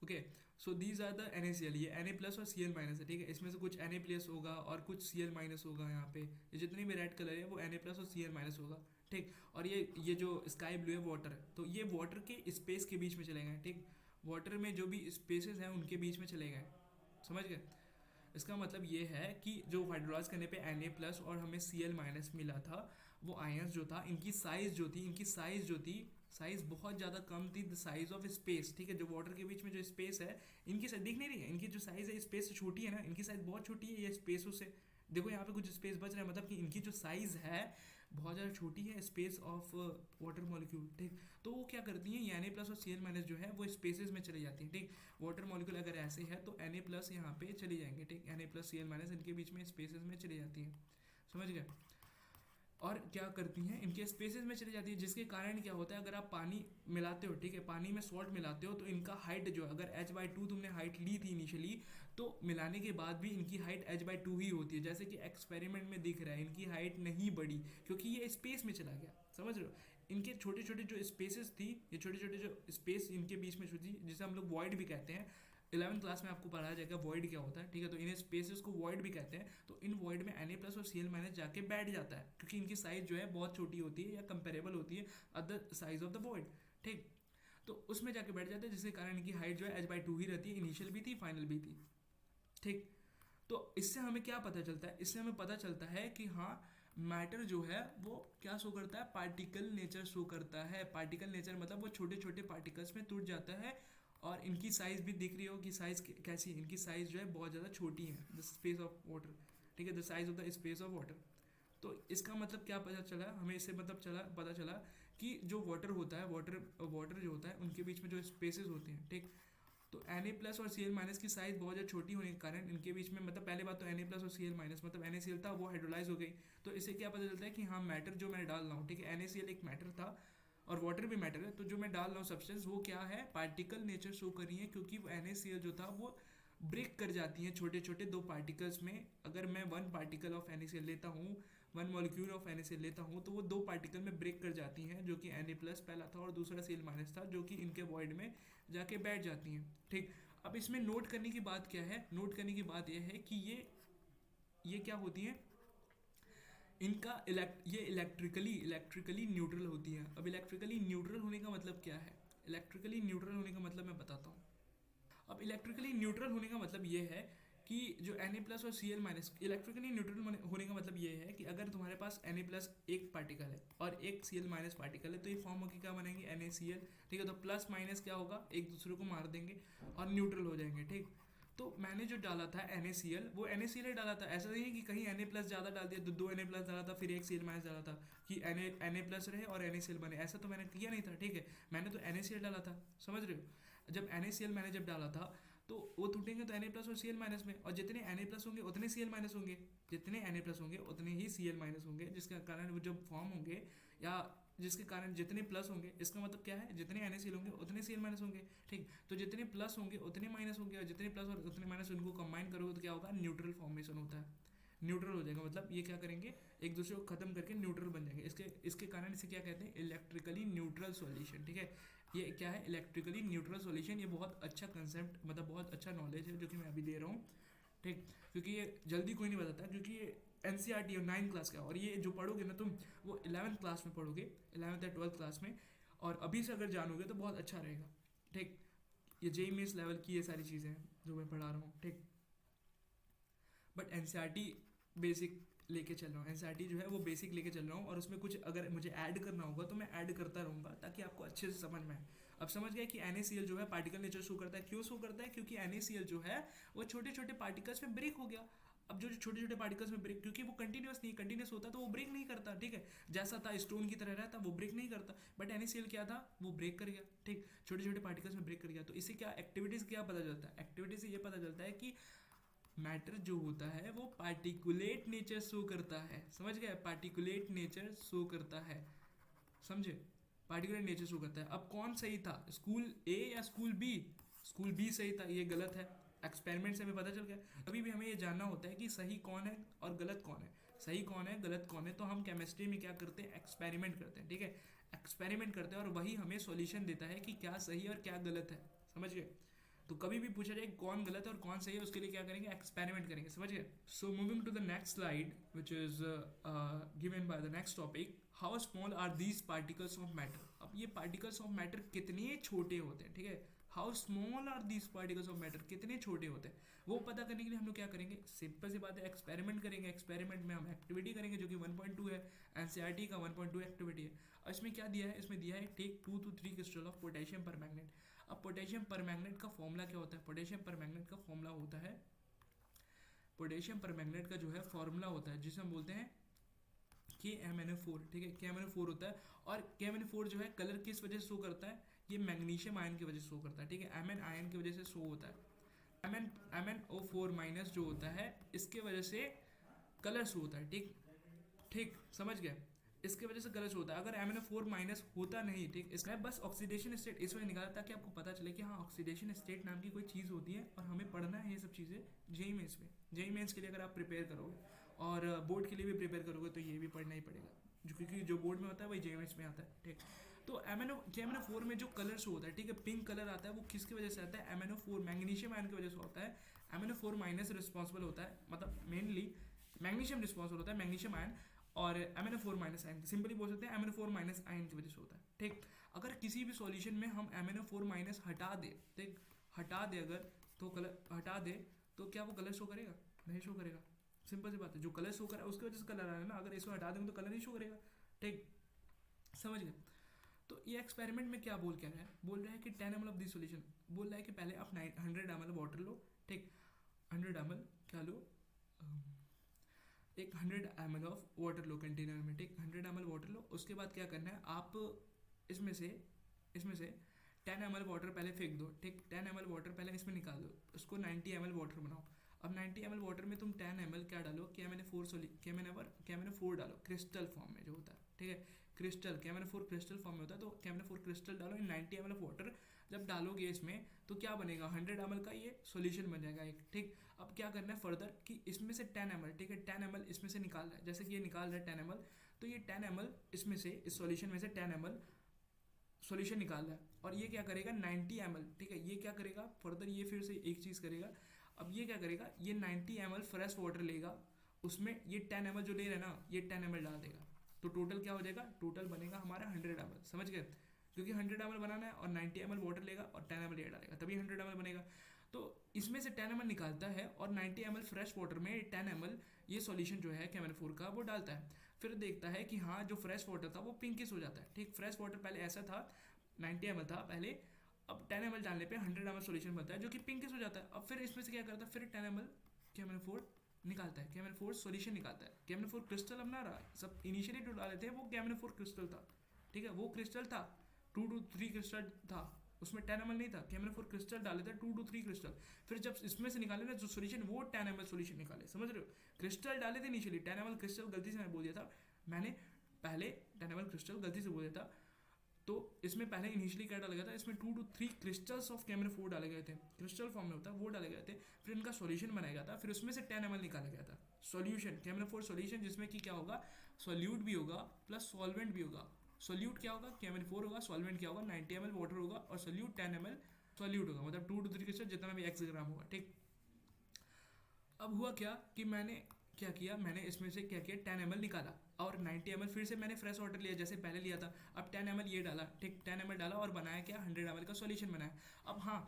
okay. So these are the NaCl, ये Na+ और Cl- है, ठीक है। इसमें से कुछ Na+ होगा और कुछ Cl- होगा, यहाँ पे ये जितनी भी रेड कलर है वो Na+ और Cl- होगा, ठीक। और ये जो स्काई ब्लू है वाटर है, तो ये वाटर के स्पेस के बीच में चले गए, ठीक। वाटर में जो भी स्पेसेस हैं उनके बीच में चले गए, समझ गए। इसका मतलब ये है कि जो हाइड्रोलाइज करने पे Na+ और हमें Cl- मिला था, वो आयंस जो था, इनकी साइज जो थी, साइज बहुत ज़्यादा कम थी, द साइज ऑफ स्पेस, ठीक है। जो वाटर के बीच में जो स्पेस है, इनकी साइज दिख नहीं रही है, इनकी जो साइज है स्पेस से छोटी है ना, इनकी साइज बहुत छोटी है, ये स्पेस से देखो यहाँ पे कुछ स्पेस बच रहा है, मतलब कि इनकी जो साइज है बहुत ज़्यादा छोटी है, स्पेस ऑफ वाटर मॉलिक्यूल, ठीक। तो वो क्या करती हैं, ये Na+ और Cl- जो है वो स्पेसेस में चली जाती है, ठीक। वाटर मॉलिक्यूल अगर ऐसे है तो Na+ यहाँ पे चली जाएंगे, ठीक। Na+ Cl- इनके बीच में स्पेसेस में चली जाती है, समझ गए। और क्या करती हैं, इनके स्पेसेस में चली जाती है, जिसके कारण क्या होता है, अगर आप पानी मिलाते हो, ठीक है, पानी में सॉल्ट मिलाते हो, तो इनका हाइट जो, अगर H/2 तुमने हाइट ली थी इनिशियली, तो मिलाने के बाद भी इनकी हाइट H/2 ही होती है, जैसे कि एक्सपेरिमेंट में दिख रहा है, इनकी हाइट नहीं बढ़ी, क्योंकि ये स्पेस में चला गया, समझ रहे हो। इनके छोटे छोटे जो स्पेसेस थी, ये छोटे छोटे जो स्पेस इनके बीच में थी, जिसे हम लोग वॉइड भी कहते हैं, 11th क्लास में आपको पढ़ाया जाएगा वॉइड क्या होता है, ठीक है। तो इन्हें स्पेसेस को वॉइड भी कहते हैं। तो इन वॉइड में Na+ और Cl- जाके बैठ जाता है, क्योंकि इनकी साइज जो है बहुत छोटी होती है या कंपेरेबल होती है other size of the void, ठीक। तो उसमें जाके बैठ जाते हैं, जिसके कारण इनकी हाइट जो है H/2 ही रहती है, इनिशियल भी थी, फाइनल भी थी, ठीक। तो इससे हमें क्या पता चलता है, इससे हमें पता चलता है कि हाँ, मैटर जो है वो क्या शो करता है, पार्टिकल नेचर शो करता है। पार्टिकल नेचर मतलब वो छोटे छोटे पार्टिकल्स में टूट जाता है, और इनकी साइज भी दिख रही हो कि साइज कैसी है, इनकी साइज जो है बहुत ज़्यादा छोटी है, द स्पेस ऑफ वाटर, ठीक है, the size of the space of water. तो इसका मतलब क्या पता चला हमें, इससे मतलब पता चला कि जो वाटर होता है, वाटर जो होता है, उनके बीच में जो स्पेसेस होते हैं, ठीक। तो Na+ और Cl- की साइज बहुत ज़्यादा छोटी होने के कारण इनके बीच में, मतलब पहले बात तो Na+ और Cl- मतलब NaCl था, वो हाइड्रोलाइज हो गई। तो इससे क्या पता चलता है कि हाँ, मैटर जो मैं डाल रहा हूँ, ठीक है, NaCl एक मैटर था और वाटर भी मैटर है, तो जो मैं डाल रहा हूँ सब्सटेंस, वो क्या है, पार्टिकल नेचर शो कर रही है, क्योंकि वो NaCl जो था वो ब्रेक कर जाती हैं छोटे छोटे दो पार्टिकल्स में। अगर मैं 1 पार्टिकल ऑफ NaCl लेता हूँ, 1 मॉलिक्यूल ऑफ NaCl लेता हूँ, तो वो 2 पार्टिकल में ब्रेक कर जाती हैं, जो कि Na+ पहला था और दूसरा Cl- था, जो कि इनके वॉइड में जाके बैठ जाती हैं, ठीक। अब इसमें नोट करने की बात क्या है, नोट करने की बात यह है कि ये क्या होती हैं, इनका ये इलेक्ट्रिकली न्यूट्रल होती हैं। अब इलेक्ट्रिकली न्यूट्रल होने का मतलब क्या है, इलेक्ट्रिकली न्यूट्रल होने का मतलब मैं बताता हूँ। अब इलेक्ट्रिकली न्यूट्रल होने का मतलब ये है कि जो Na+ और Cl- इलेक्ट्रिकली न्यूट्रल होने का मतलब ये है कि अगर तुम्हारे पास Na+ एक पार्टिकल है और एक Cl- पार्टिकल है, तो ये फॉर्म होकर क्या बनेंगे, NaCl, ठीक है। तो प्लस माइनस क्या होगा, एक दूसरे को मार देंगे और न्यूट्रल हो जाएंगे, ठीक। तो मैंने जो डाला था NaCl, वो NaCl ही डाला था, ऐसा नहीं है कि कहीं Na+ ज़्यादा डाल दिया, दो Na+ डाला था, फिर एक Cl- डाला था कि Na+ रहे और NaCl बने, ऐसा तो मैंने किया नहीं था, ठीक है। मैंने तो NaCl डाला था, समझ रहे हो। जब NaCl मैंने जब डाला था, तो वो टूटेंगे तो Na प्लस और Cl माइनस में, और जितने Na प्लस होंगे उतने Cl माइनस होंगे, जितने Na प्लस होंगे उतने ही Cl माइनस होंगे, जिसके कारण वो जब फॉर्म होंगे या जिसके कारण जितने प्लस होंगे, इसका मतलब क्या है, जितने NaCl होंगे उतने Cl माइनस होंगे। ठीक, तो जितने प्लस होंगे उतने माइनस होंगे, और जितने प्लस और उतने माइनस उनको कंबाइन करोगे तो क्या होगा, न्यूट्रल फॉर्मेशन होता है। न्यूट्रल हो जाएगा, मतलब ये क्या करेंगे, एक दूसरे को खत्म करके न्यूट्रल बन जाएंगे। इसके कारण इसे क्या कहते हैं, इलेक्ट्रिकली न्यूट्रल सॉल्यूशन। ठीक है, ये क्या है, इलेक्ट्रिकली न्यूट्रल सॉल्यूशन। ये बहुत अच्छा कंसेप्ट, मतलब बहुत अच्छा नॉलेज है जो कि मैं अभी दे रहा हूँ। ठीक, क्योंकि ये जल्दी कोई नहीं बताता, क्योंकि ये NCERT और 9th क्लास का, और ये जो पढ़ोगे ना तुम, वो 11th क्लास में पढ़ोगे, 11th या 12th क्लास में, और अभी से अगर जानोगे तो बहुत अच्छा रहेगा। ठीक, ये JEE मेंस लेवल की ये सारी चीज़ें हैं जो मैं पढ़ा रहा हूँ। ठीक, बट NCERT बेसिक लेके चल रहा हूँ, NCERT जो है वो बेसिक लेके चल रहा हूँ, और उसमें कुछ अगर मुझे ऐड करना होगा तो मैं ऐड करता रहूँगा ताकि आपको अच्छे से समझ में आए। अब समझ गया कि NaCl जो है पार्टिकल नेचर शो करता है। क्यों शो करता है, क्योंकि NaCl जो है वो छोटे छोटे पार्टिकल्स में ब्रेक हो गया। अब जो छोटे छोटे पार्टिकल्स में ब्रेक, क्योंकि वो कंटिन्यूस नहीं, कंटिन्यूस होता तो वो ब्रेक नहीं करता। ठीक है, जैसा था स्टोन की तरह रहता, वो ब्रेक नहीं करता, बट NaCl क्या था, वो ब्रेक कर गया। ठीक, छोटे छोटे पार्टिकल्स में ब्रेक कर गया। तो इससे क्या एक्टिविटीज़ क्या पता चलता है, एक्टिविटी से ये पता चलता है कि मैटर जो होता है वो पार्टिकुलेट नेचर शो करता है। समझ गए, पार्टिकुलेट नेचर शो करता है, समझे, पार्टिकुलर नेचर शो करता है। अब कौन सही था, स्कूल A या स्कूल B, स्कूल B सही था, ये गलत है। एक्सपेरिमेंट से हमें पता चल गया। अभी भी हमें ये जानना होता है कि सही कौन है और गलत कौन है, सही कौन है गलत कौन है। तो हम केमिस्ट्री में क्या करते हैं, एक्सपेरिमेंट करते हैं। ठीक है, एक्सपेरिमेंट करते हैं और वही हमें सॉल्यूशन देता है कि क्या सही और क्या गलत है। समझ गए, तो कभी भी पूछा जाए कौन गलत है और कौन सही है, उसके लिए क्या करेंगे, एक्सपेरिमेंट करेंगे। समझ गए। So moving to the next slide which is given by the next topic, how small are these particles of matter. अब ये पार्टिकल्स ऑफ मैटर कितने छोटे होते हैं। ठीक है, how small are these particles of matter, कितने छोटे होते हैं, वो पता करने के लिए हम लोग क्या करेंगे, सिंपल सी बात है, एक्सपेरिमेंट करेंगे। एक्सपेरिमेंट में हम एक्टिविटी करेंगे जो कि 1.2 है, NCERT का 1.2 एक्टिविटी है। और इसमें क्या दिया है, इसमें दिया है take 2 to 3 crystal of potassium per magnet. अब पोटेशियम पर मैग्नेट का फॉर्मूला क्या होता है, पोटेशियम पर मैग्नेट का फॉर्मूला होता है, पोटेशियम पर मैग्नेट का जो है फॉर्मूला होता है जिसे हम बोलते हैं KMnO4। ठीक है, KMnO4 होता है। और KMnO4 जो है कलर किस वजह से शो करता है, ये मैग्नीशियम आयन की वजह से शो करता है। ठीक है, Mn आयन की वजह से शो होता है। MnO4 माइनस जो होता है इसके वजह से कलर शो होता है। ठीक, ठीक, समझ गए, इसके वजह से गलत होता है। अगर MnO4 माइनस होता नहीं, ठीक, इसमें बस ऑक्सीडेशन स्टेट इस वजह निकाला ताकि आपको पता चले कि हाँ ऑक्सीडेशन स्टेट नाम की कोई चीज़ होती है और हमें पढ़ना है ये सब चीज़ें JEE मेंस में। JEE मेंस के लिए अगर आप प्रिपेयर करोगे और बोर्ड के लिए भी प्रिपेयर करोगे तो ये भी पढ़ना ही पड़ेगा, जो क्योंकि जो बोर्ड में होता है वही JEE मेंस में आता है। ठीक, तो KMnO4 में जो कलर शो होता है, ठीक है, पिंक कलर आता है, वो किसकी वजह से आता है, MnO4 मैग्नीशियम आयन की वजह से होता है। MnO4 माइनस रिस्पॉन्सिबल होता है, मतलब मेनली मैग्नीशियम रिस्पॉन्सिबल होता है, मैग्नीशियम आयन, और MnO4 माइनस आयन, सिंपली बोल सकते हैं MnO4 माइनस आयन की वजह से होता है। ठीक, अगर किसी भी सॉल्यूशन में हम MnO4 माइनस हटा दे, ठीक, हटा दे अगर, तो कलर हटा दे तो क्या वो कलर शो करेगा, नहीं शो करेगा। सिंपल सी बात है, जो कलर शो कर रहा है उसकी वजह से कलर आ रहा है ना, अगर इसको हटा देंगे तो कलर नहीं शो करेगा। ठीक, समझ गए। तो ये एक्सपेरिमेंट में क्या बोल क्या रहा है, बोल रहा है कि 10 ml ऑफ दी सोल्यूशन, बोल रहा है कि पहले आप 100 ml वाटर लो। ठीक, 100 ml क्या लो, एक 100 ml of water low container में। ठीक, 100 ml वाटर लो, उसके बाद क्या करना है, आप इसमें से 10 ml वाटर पहले फेंक दो। ठीक, 10 ml वाटर पहले इसमें निकाल दो, उसको 90 ml वाटर बनाओ। अब 90 ml वाटर में तुम 10 ml क्या डालो, KMnO4 डालो, क्रिस्टल फॉर्म में जो होता है। ठीक है, क्रिस्टल, KMnO4 क्रिस्टल फॉर्म में होता है, तो KMnO4 क्रिस्टल डालो इन 90 ml ऑफ वाटर। जब डालोगे इसमें तो क्या बनेगा, 100 ml का ये सॉल्यूशन बन जाएगा एक। ठीक, अब क्या करना है फर्दर कि इसमें से 10 ml, ठीक है, 10 ml इसमें से निकाल रहा है, जैसे कि ये निकाल रहा है 10 ml, तो ये 10 ml इसमें से, इस सॉल्यूशन में से 10 ml सॉल्यूशन निकाल रहा है, और ये क्या करेगा 90 ml। ठीक है, ये क्या करेगा फर्दर, ये फिर से एक चीज़ करेगा। अब ये क्या करेगा, ये 90 ml फ्रेश वाटर लेगा, उसमें ये 10 ml जो ले रहा है ना, ये 10 ml डाल देगा, तो टोटल क्या हो जाएगा, टोटल बनेगा हमारा 100 ml। समझ गए, क्योंकि 100 ml बनाना है और 90 ml वाटर लेगा और 10 ml ये डालेगा, तभी 100 ml बनेगा। तो इसमें से 10 ml निकालता है और 90 ml फ्रेश वाटर में 10 ml ये सॉल्यूशन जो है KMnO4 का वो डालता है। फिर देखता है कि हाँ जो फ्रेश वाटर था वो पिंकिश हो जाता है। ठीक, फ्रेश वाटर पहले ऐसा था, 90 ml था पहले, अब 10 ml डालने पे 100 ml सॉल्यूशन बनता है जो कि पिंकिश हो जाता है। अब फिर इसमें से क्या करता है, फिर 10 ml KMnO4 निकालता है, KMnO4 सॉल्यूशन निकालता है। KMnO4 क्रिस्टल अब ना रहा, सब इनिशियली जो डाले थे वो KMnO4 क्रिस्टल था। ठीक है, वो क्रिस्टल था, 2 to 3 क्रिस्टल था, उसमें 10 ml नहीं था, KMnO4 क्रिस्टल डाले थे 2 to 3 क्रिस्टल। फिर जब इसमें से निकाले ना जो सोल्यूशन, वो 10 ml सोल्यूशन निकाले, समझ रहे हो? क्रिस्टल डाले थे इनिशियली, 10 ml क्रिस्टल गलती से मैं बोल दिया था, मैंने पहले 10 ml क्रिस्टल गलती से बोल दिया था। तो इसमें पहले इनिशियली क्या डाला गया था, इसमें 2 to 3 क्रिस्टल्स ऑफ KMnO4 डाले गए थे, क्रिस्टल फॉर्म में होता है वो डाले गए थे। फिर इनका सॉल्यूशन बनाया गया था, फिर उसमें से 10 ml निकाला गया था सॉल्यूशन, KMnO4 सॉल्यूशन, जिसमें कि क्या होगा, सॉल्यूट भी होगा प्लस सॉल्वेंट भी होगा। सॉल्यूट क्या होगा, KMnO4 होगा, सॉल्वेंट क्या होगा, 90 ml वाटर होगा, और सॉल्यूट 10 ml सॉल्यूट होगा, मतलब 2 to 3 क्रिस्टल जितना भी x ग्राम होगा, ठीक। अब हुआ क्या कि मैंने क्या किया, मैंने इसमें से क्या किया, 10 ml निकाला और 90 ml फिर से मैंने फ्रेश वाटर लिया जैसे पहले लिया था। अब 10 ml ये डाला, ठीक, 10 ml डाला और बनाया क्या, 100 ml का सॉल्यूशन बनाया। अब हाँ,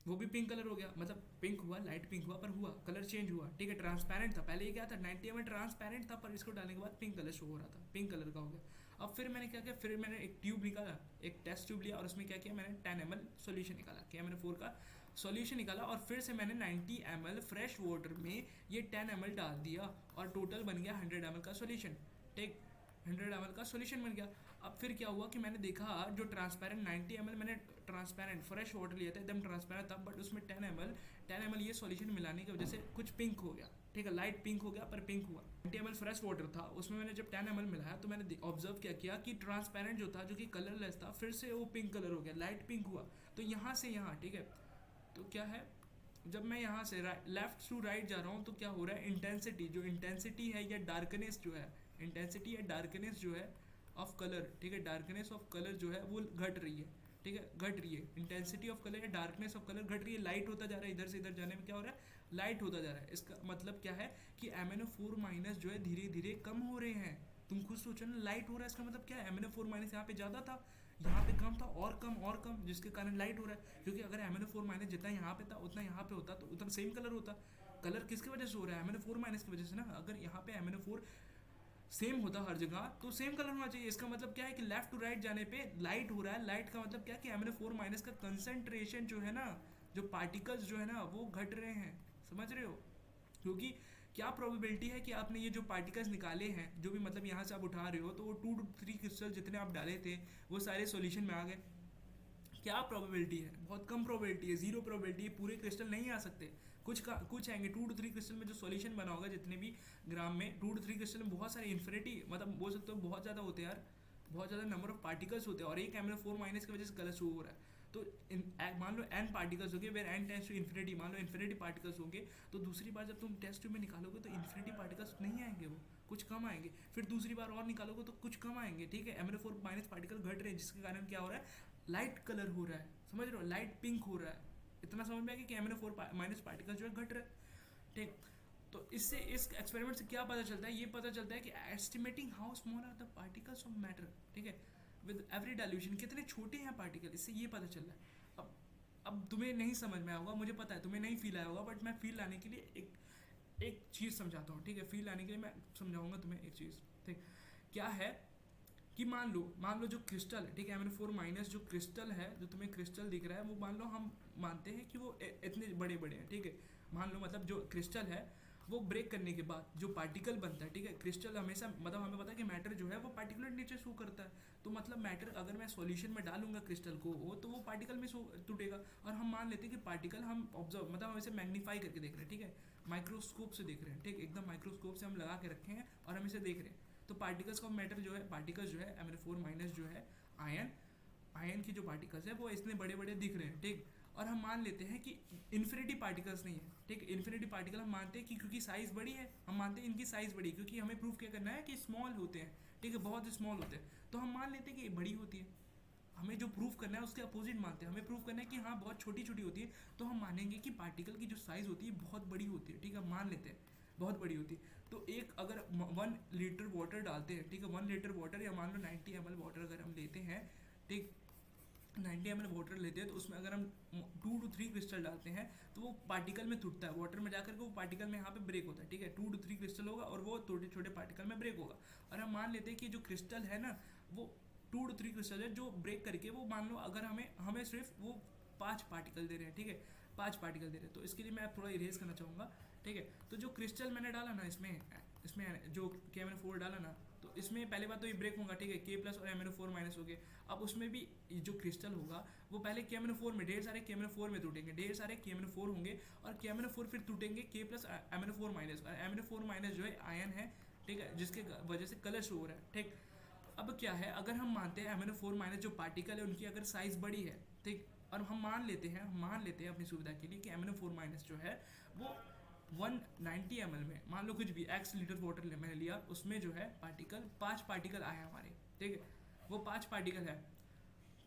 वो भी पिंक कलर हो गया, मतलब पिंक हुआ, लाइट पिंक हुआ, पर हुआ कलर चेंज हुआ, ठीक है। ट्रांसपेरेंट था पहले, ये क्या था, 90 ml ट्रांसपेरेंट था, पर इसको डालने के बाद पिंक कलर शो हो रहा था, पिंक कलर का हो गया। अब फिर मैंने क्या किया, फिर मैंने एक ट्यूब निकाला, एक टेस्ट ट्यूब लिया और उसमें क्या किया, मैंने 10 ml सॉल्यूशन निकाला, KMnO4 का सॉल्यूशन निकाला, और फिर से मैंने 90 ml फ्रेश वाटर में ये 10 ml डाल दिया और टोटल बन गया 100 ml का सॉल्यूशन, ठीक, 100 ml का सॉल्यूशन बन गया। अब फिर क्या हुआ कि मैंने देखा जो ट्रांसपेरेंट 90 ml मैंने ट्रांसपेरेंट फ्रेश वाटर लिया था, एकदम ट्रांसपेरेंट था, बट उसमें 10 ml ये सॉल्यूशन मिलाने की वजह से कुछ पिंक हो गया, ठीक है, लाइट पिंक हो गया, पर पिंक हुआ। 90 ml फ्रेश वाटर था, उसमें मैंने जब 10 ml मिलाया तो मैंने ऑब्जर्व क्या किया कि ट्रांसपेरेंट जो था, जो कि कलरलेस था, फिर से वो पिंक कलर हो गया, लाइट पिंक हुआ। तो यहाँ से यहाँ, ठीक है, तो क्या है, जब मैं यहाँ से लेफ्ट टू राइट जा रहा हूँ तो क्या हो रहा है, इंटेंसिटी, जो इंटेंसिटी है या डार्कनेस जो है, इंटेंसिटी या डार्कनेस जो है ऑफ कलर, ठीक है, डार्कनेस ऑफ कलर जो है वो घट रही है, ठीक है, घट रही है, इंटेंसिटी ऑफ कलर या डार्कनेस ऑफ कलर घट रही है, लाइट होता जा रहा है, इधर से इधर जाने में क्या हो रहा है, लाइट होता जा रहा है। इसका मतलब क्या है कि MnO4 माइनस जो है धीरे धीरे कम हो रहे हैं। तुम खुद सोचो ना, लाइट हो रहा है, इसका मतलब क्या है, MnO4 माइनस यहाँ पे ज़्यादा था, यहाँ पे कम था, और कम और कम, जिसके कारण लाइट हो रहा है। क्योंकि अगर MnO4 माइनस जितना यहाँ पे था उतना यहाँ पे होता तो उतना सेम कलर होता। कलर किसकी वजह से हो रहा है, MnO4 माइनस की वजह से ना। अगर यहाँ पे MnO4 सेम होता हर जगह तो सेम कलर होना चाहिए। इसका मतलब क्या है कि लेफ्ट टू राइट जाने पे लाइट हो रहा है। लाइट का मतलब क्या है कि MnO4 माइनस का कंसंट्रेशन जो है ना, जो पार्टिकल्स जो है ना वो घट रहे हैं, समझ रहे हो। क्योंकि क्या प्रोबेबिलिटी है कि आपने ये जो पार्टिकल्स निकाले हैं, जो भी मतलब यहाँ से आप उठा रहे हो, तो वो 2 to 3 क्रिस्टल जितने आप डाले थे वो सारे सॉल्यूशन में आ गए। क्या प्रोबेबिलिटी है, बहुत कम प्रोबेबिलिटी है, जीरो प्रोबेबिलिटी है, पूरे क्रिस्टल नहीं आ सकते, कुछ आएंगे। 2 to 3 क्रिस्टल में जो सॉल्यूशन बना होगा जितने भी ग्राम में, 2 to 3 क्रिस्टल में बहुत सारे इन्फिनिटी, मतलब बोल सकते हो बहुत ज़्यादा होते हैं यार, बहुत ज़्यादा नंबर ऑफ पार्टिकल्स होते हैं, और एक MnO4 माइनस की वजह से कलर शो हो रहा है। तो मान लो n पार्टिकल्स होंगे, where n tends to infinity, मान लो इन्फिनिटी पार्टिकल्स होंगे, तो दूसरी बार जब तुम टेस्ट ट्यूब में निकालोगे तो इन्फिनिटी पार्टिकल्स नहीं आएंगे, वो कुछ कम आएंगे। फिर दूसरी बार और निकालोगे तो कुछ कम आएंगे, ठीक है। MnO4 माइनस पार्टिकल घट रहे हैं, जिसके कारण क्या हो रहा है, लाइट कलर हो रहा है, समझ रहे हो, लाइट पिंक हो रहा है। इतना समझ में आया कि MnO4 माइनस पार्टिकल जो है घट रहा है, ठीक। तो इससे, इस एक्सपेरिमेंट से क्या पता चलता है, ये पता चलता है कि estimating how small are the particles of matter, ठीक है, विद एवरी डाइल्यूशन, कितने छोटे हैं पार्टिकल, इससे ये पता चल रहा है। अब तुम्हें नहीं समझ में आया होगा, मुझे पता है तुम्हें नहीं फील आया होगा, बट मैं फील लाने के लिए एक चीज़ समझाता हूँ, ठीक है। फील लाने के लिए मैं समझाऊंगा तुम्हें एक चीज़, ठीक। क्या है कि मान लो जो क्रिस्टल है, ठीक है, MnO4 माइनस जो क्रिस्टल है, जो तुम्हें क्रिस्टल दिख रहा है, वो मान लो हम मानते हैं कि वो इतने बड़े बड़े हैं, ठीक है। मान लो मतलब जो क्रिस्टल है वो ब्रेक करने के बाद जो पार्टिकल बनता है, ठीक है, क्रिस्टल हमेशा, मतलब हमें पता है कि मैटर जो है वो पार्टिकुलर नेचर शो करता है। तो मतलब मैटर अगर मैं सॉल्यूशन में डालूंगा क्रिस्टल को, वो तो वो पार्टिकल में टूटेगा। और हम मान लेते हैं कि पार्टिकल हम ऑब्जर्व, मतलब हम इसे मैग्नीफाई करके देख रहे हैं, ठीक है, माइक्रोस्कोप से देख रहे हैं, ठीक, एकदम माइक्रोस्कोप से हम लगा के रखे हैं और हम इसे देख रहे हैं। तो पार्टिकल्स का मैटर जो है, पार्टिकल्स जो है MnO4 माइनस जो है आयन की जो पार्टिकल्स है वो इतने बड़े बड़े दिख रहे हैं, ठीक। और हम मान लेते हैं कि इन्फिनिटी पार्टिकल्स नहीं है, ठीक। इन्फिनिटी पार्टिकल हम मानते हैं कि क्योंकि साइज़ बड़ी है, हम मानते हैं इनकी साइज़ बड़ी, क्योंकि हमें प्रूफ क्या करना है कि स्मॉल होते हैं, ठीक है, बहुत स्मॉल होते हैं। तो हम मान लेते हैं कि बड़ी होती है। हमें जो प्रूफ करना है उसके अपोजिट मानते हैं, हमें प्रूफ करना है कि हाँ बहुत छोटी छोटी होती है, तो हम मानेंगे कि पार्टिकल की जो साइज़ होती है बहुत बड़ी होती है, ठीक है, मान लेते हैं बहुत बड़ी होती है। तो एक अगर 1 लीटर वाटर डालते हैं, ठीक है, 1 लीटर वाटर, या मान लो 90 ml वाटर अगर हम लेते हैं, ठीक, 90 ml वाटर लेते हैं, तो उसमें अगर हम 2 to 3 क्रिस्टल डालते हैं तो वो पार्टिकल में टूटता है, वाटर में जाकर के वो पार्टिकल में यहाँ पे ब्रेक होता है, ठीक है। 2 to 3 क्रिस्टल होगा और वो छोटे छोटे पार्टिकल में ब्रेक होगा। और हम मान लेते हैं कि जो क्रिस्टल है ना वो 2 to 3 क्रिस्टल है, जो ब्रेक करके वो, मान लो अगर हमें सिर्फ वो 5 पार्टिकल दे रहे हैं, ठीक है, 5 पार्टिकल दे रहे हैं। तो इसके लिए मैं थोड़ा इरेज करना चाहूँगा, ठीक है। तो जो क्रिस्टल मैंने डाला ना इसमें जो KMnO4 डाला ना, तो इसमें पहले बात तो ये ब्रेक होगा, ठीक है, K+ और MnO4- हो गए। अब उसमें भी जो क्रिस्टल होगा वो पहले KMnO4 में, ढेर सारे KMnO4 में टूटेंगे, ढेर सारे KMnO4 होंगे, और KMnO4 फिर टूटेंगे K+ MnO4-, और MnO4- जो है आयन है, ठीक है, जिसके वजह से कलर शो हो रहा है, ठीक। अब क्या है, अगर हम मानते हैं MnO4- जो पार्टिकल है उनकी अगर साइज बड़ी है, ठीक, और हम मान लेते हैं अपनी सुविधा के लिए कि MnO4- जो है वो 190 ml में, मान लो कुछ भी x लीटर वाटर मैंने लिया, उसमें जो है पार्टिकल 5 पार्टिकल आए हमारे, ठीक है, वो 5 पार्टिकल है,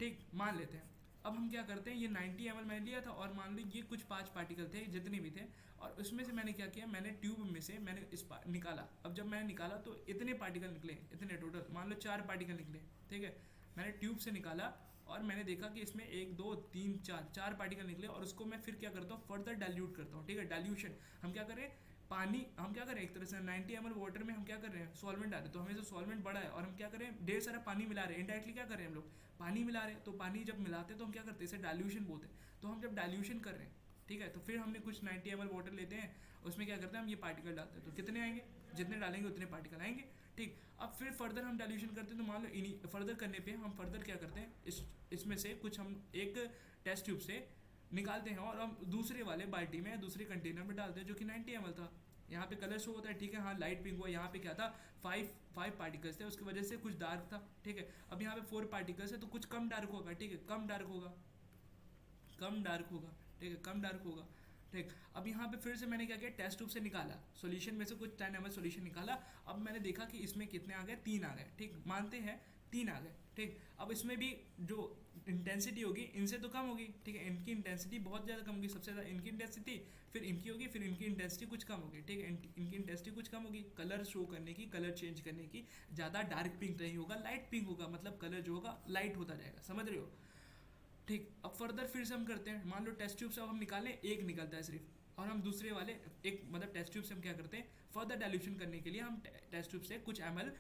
ठीक, मान लेते हैं। अब हम क्या करते हैं, ये 90 ml मैंने लिया था, और मान लो ये कुछ 5 पार्टिकल थे, जितने भी थे, और उसमें से मैंने क्या किया, मैंने ट्यूब में से मैंने निकाला। अब जब मैंने निकाला तो इतने पार्टिकल निकले, इतने टोटल मान लो 4 पार्टिकल निकले, ठीक है, मैंने ट्यूब से निकाला, और मैंने देखा कि इसमें 1 2 3 4 पार्टिकल निकले, और उसको मैं फिर क्या करता हूँ, फर्दर डाइल्यूट करता हूँ, ठीक है, डाइल्यूशन। हम क्या करें, पानी हम क्या करें, एक तरह से 90 ml वाटर में हम क्या कर रहे हैं, सॉल्वेंट डाल रहे हैं, तो हमें जो सॉल्वेंट बड़ा है, और हम क्या करें, ढेर सारा पानी मिला रहे हैं, इनडायरेक्टली क्या कर रहे हैं हम लोग, पानी मिला रहे हैं। तो पानी जब मिलाते हैं तो हम क्या करते हैं, इसे डाइल्यूशन बोलते हैं। तो हम जब डाइल्यूशन कर रहे हैं, ठीक है, तो फिर हमने कुछ 90 ml वाटर लेते हैं, उसमें क्या करते हैं, हम ये पार्टिकल डालते हैं, तो कितने आएंगे, जितने डालेंगे उतने पार्टिकल आएंगे, ठीक। अब फिर फर्दर हम डाइल्यूशन करते हैं, तो मान लो इन्हीं फर्दर करने पे हम फर्दर क्या करते हैं, इसमें से कुछ हम एक टेस्ट ट्यूब से निकालते हैं, और हम दूसरे वाले बाल्टी में, दूसरे कंटेनर में डालते हैं, जो कि 90 ml था। यहाँ पे कलर शो होता है, ठीक है, हाँ लाइट पिंक हुआ, यहाँ पे क्या था, 5 पार्टिकल्स थे, उसकी वजह से कुछ डार्क था, ठीक है। अब यहाँ पे 4 पार्टिकल्स है, तो कुछ कम डार्क होगा, ठीक है, कम डार्क होगा, ठीक है, कम डार्क होगा, ठीक। अब यहाँ पे फिर से मैंने क्या किया, टेस्ट ट्यूब से निकाला सॉल्यूशन में से कुछ 10 ml सॉल्यूशन निकाला। अब मैंने देखा कि इसमें कितने आ गए, 3 आ गए, ठीक, मानते हैं 3 आ गए, ठीक। अब इसमें भी जो इंटेंसिटी होगी इनसे तो कम होगी, ठीक है, इनकी इंटेंसिटी बहुत ज़्यादा कम होगी, सबसे ज़्यादा इनकी इंटेंसिटी, फिर इनकी होगी, फिर इनकी इंटेंसिटी कुछ कम होगी, ठीक है, इनकी इंटेंसिटी कुछ कम होगी, कलर शो करने की, कलर चेंज करने की, ज़्यादा डार्क पिंक नहीं होगा, लाइट पिंक होगा, मतलब कलर जो होगा लाइट होता जाएगा, समझ रहे हो, ठीक। अब फर्दर फिर से हम करते हैं, मान लो टेस्ट ट्यूब से अब हम निकालें, एक निकलता है सिर्फ, और हम दूसरे वाले एक मतलब टेस्ट ट्यूब से हम क्या करते हैं, फर्दर डाइल्यूशन करने के लिए हम टेस्ट ट्यूब से कुछ ml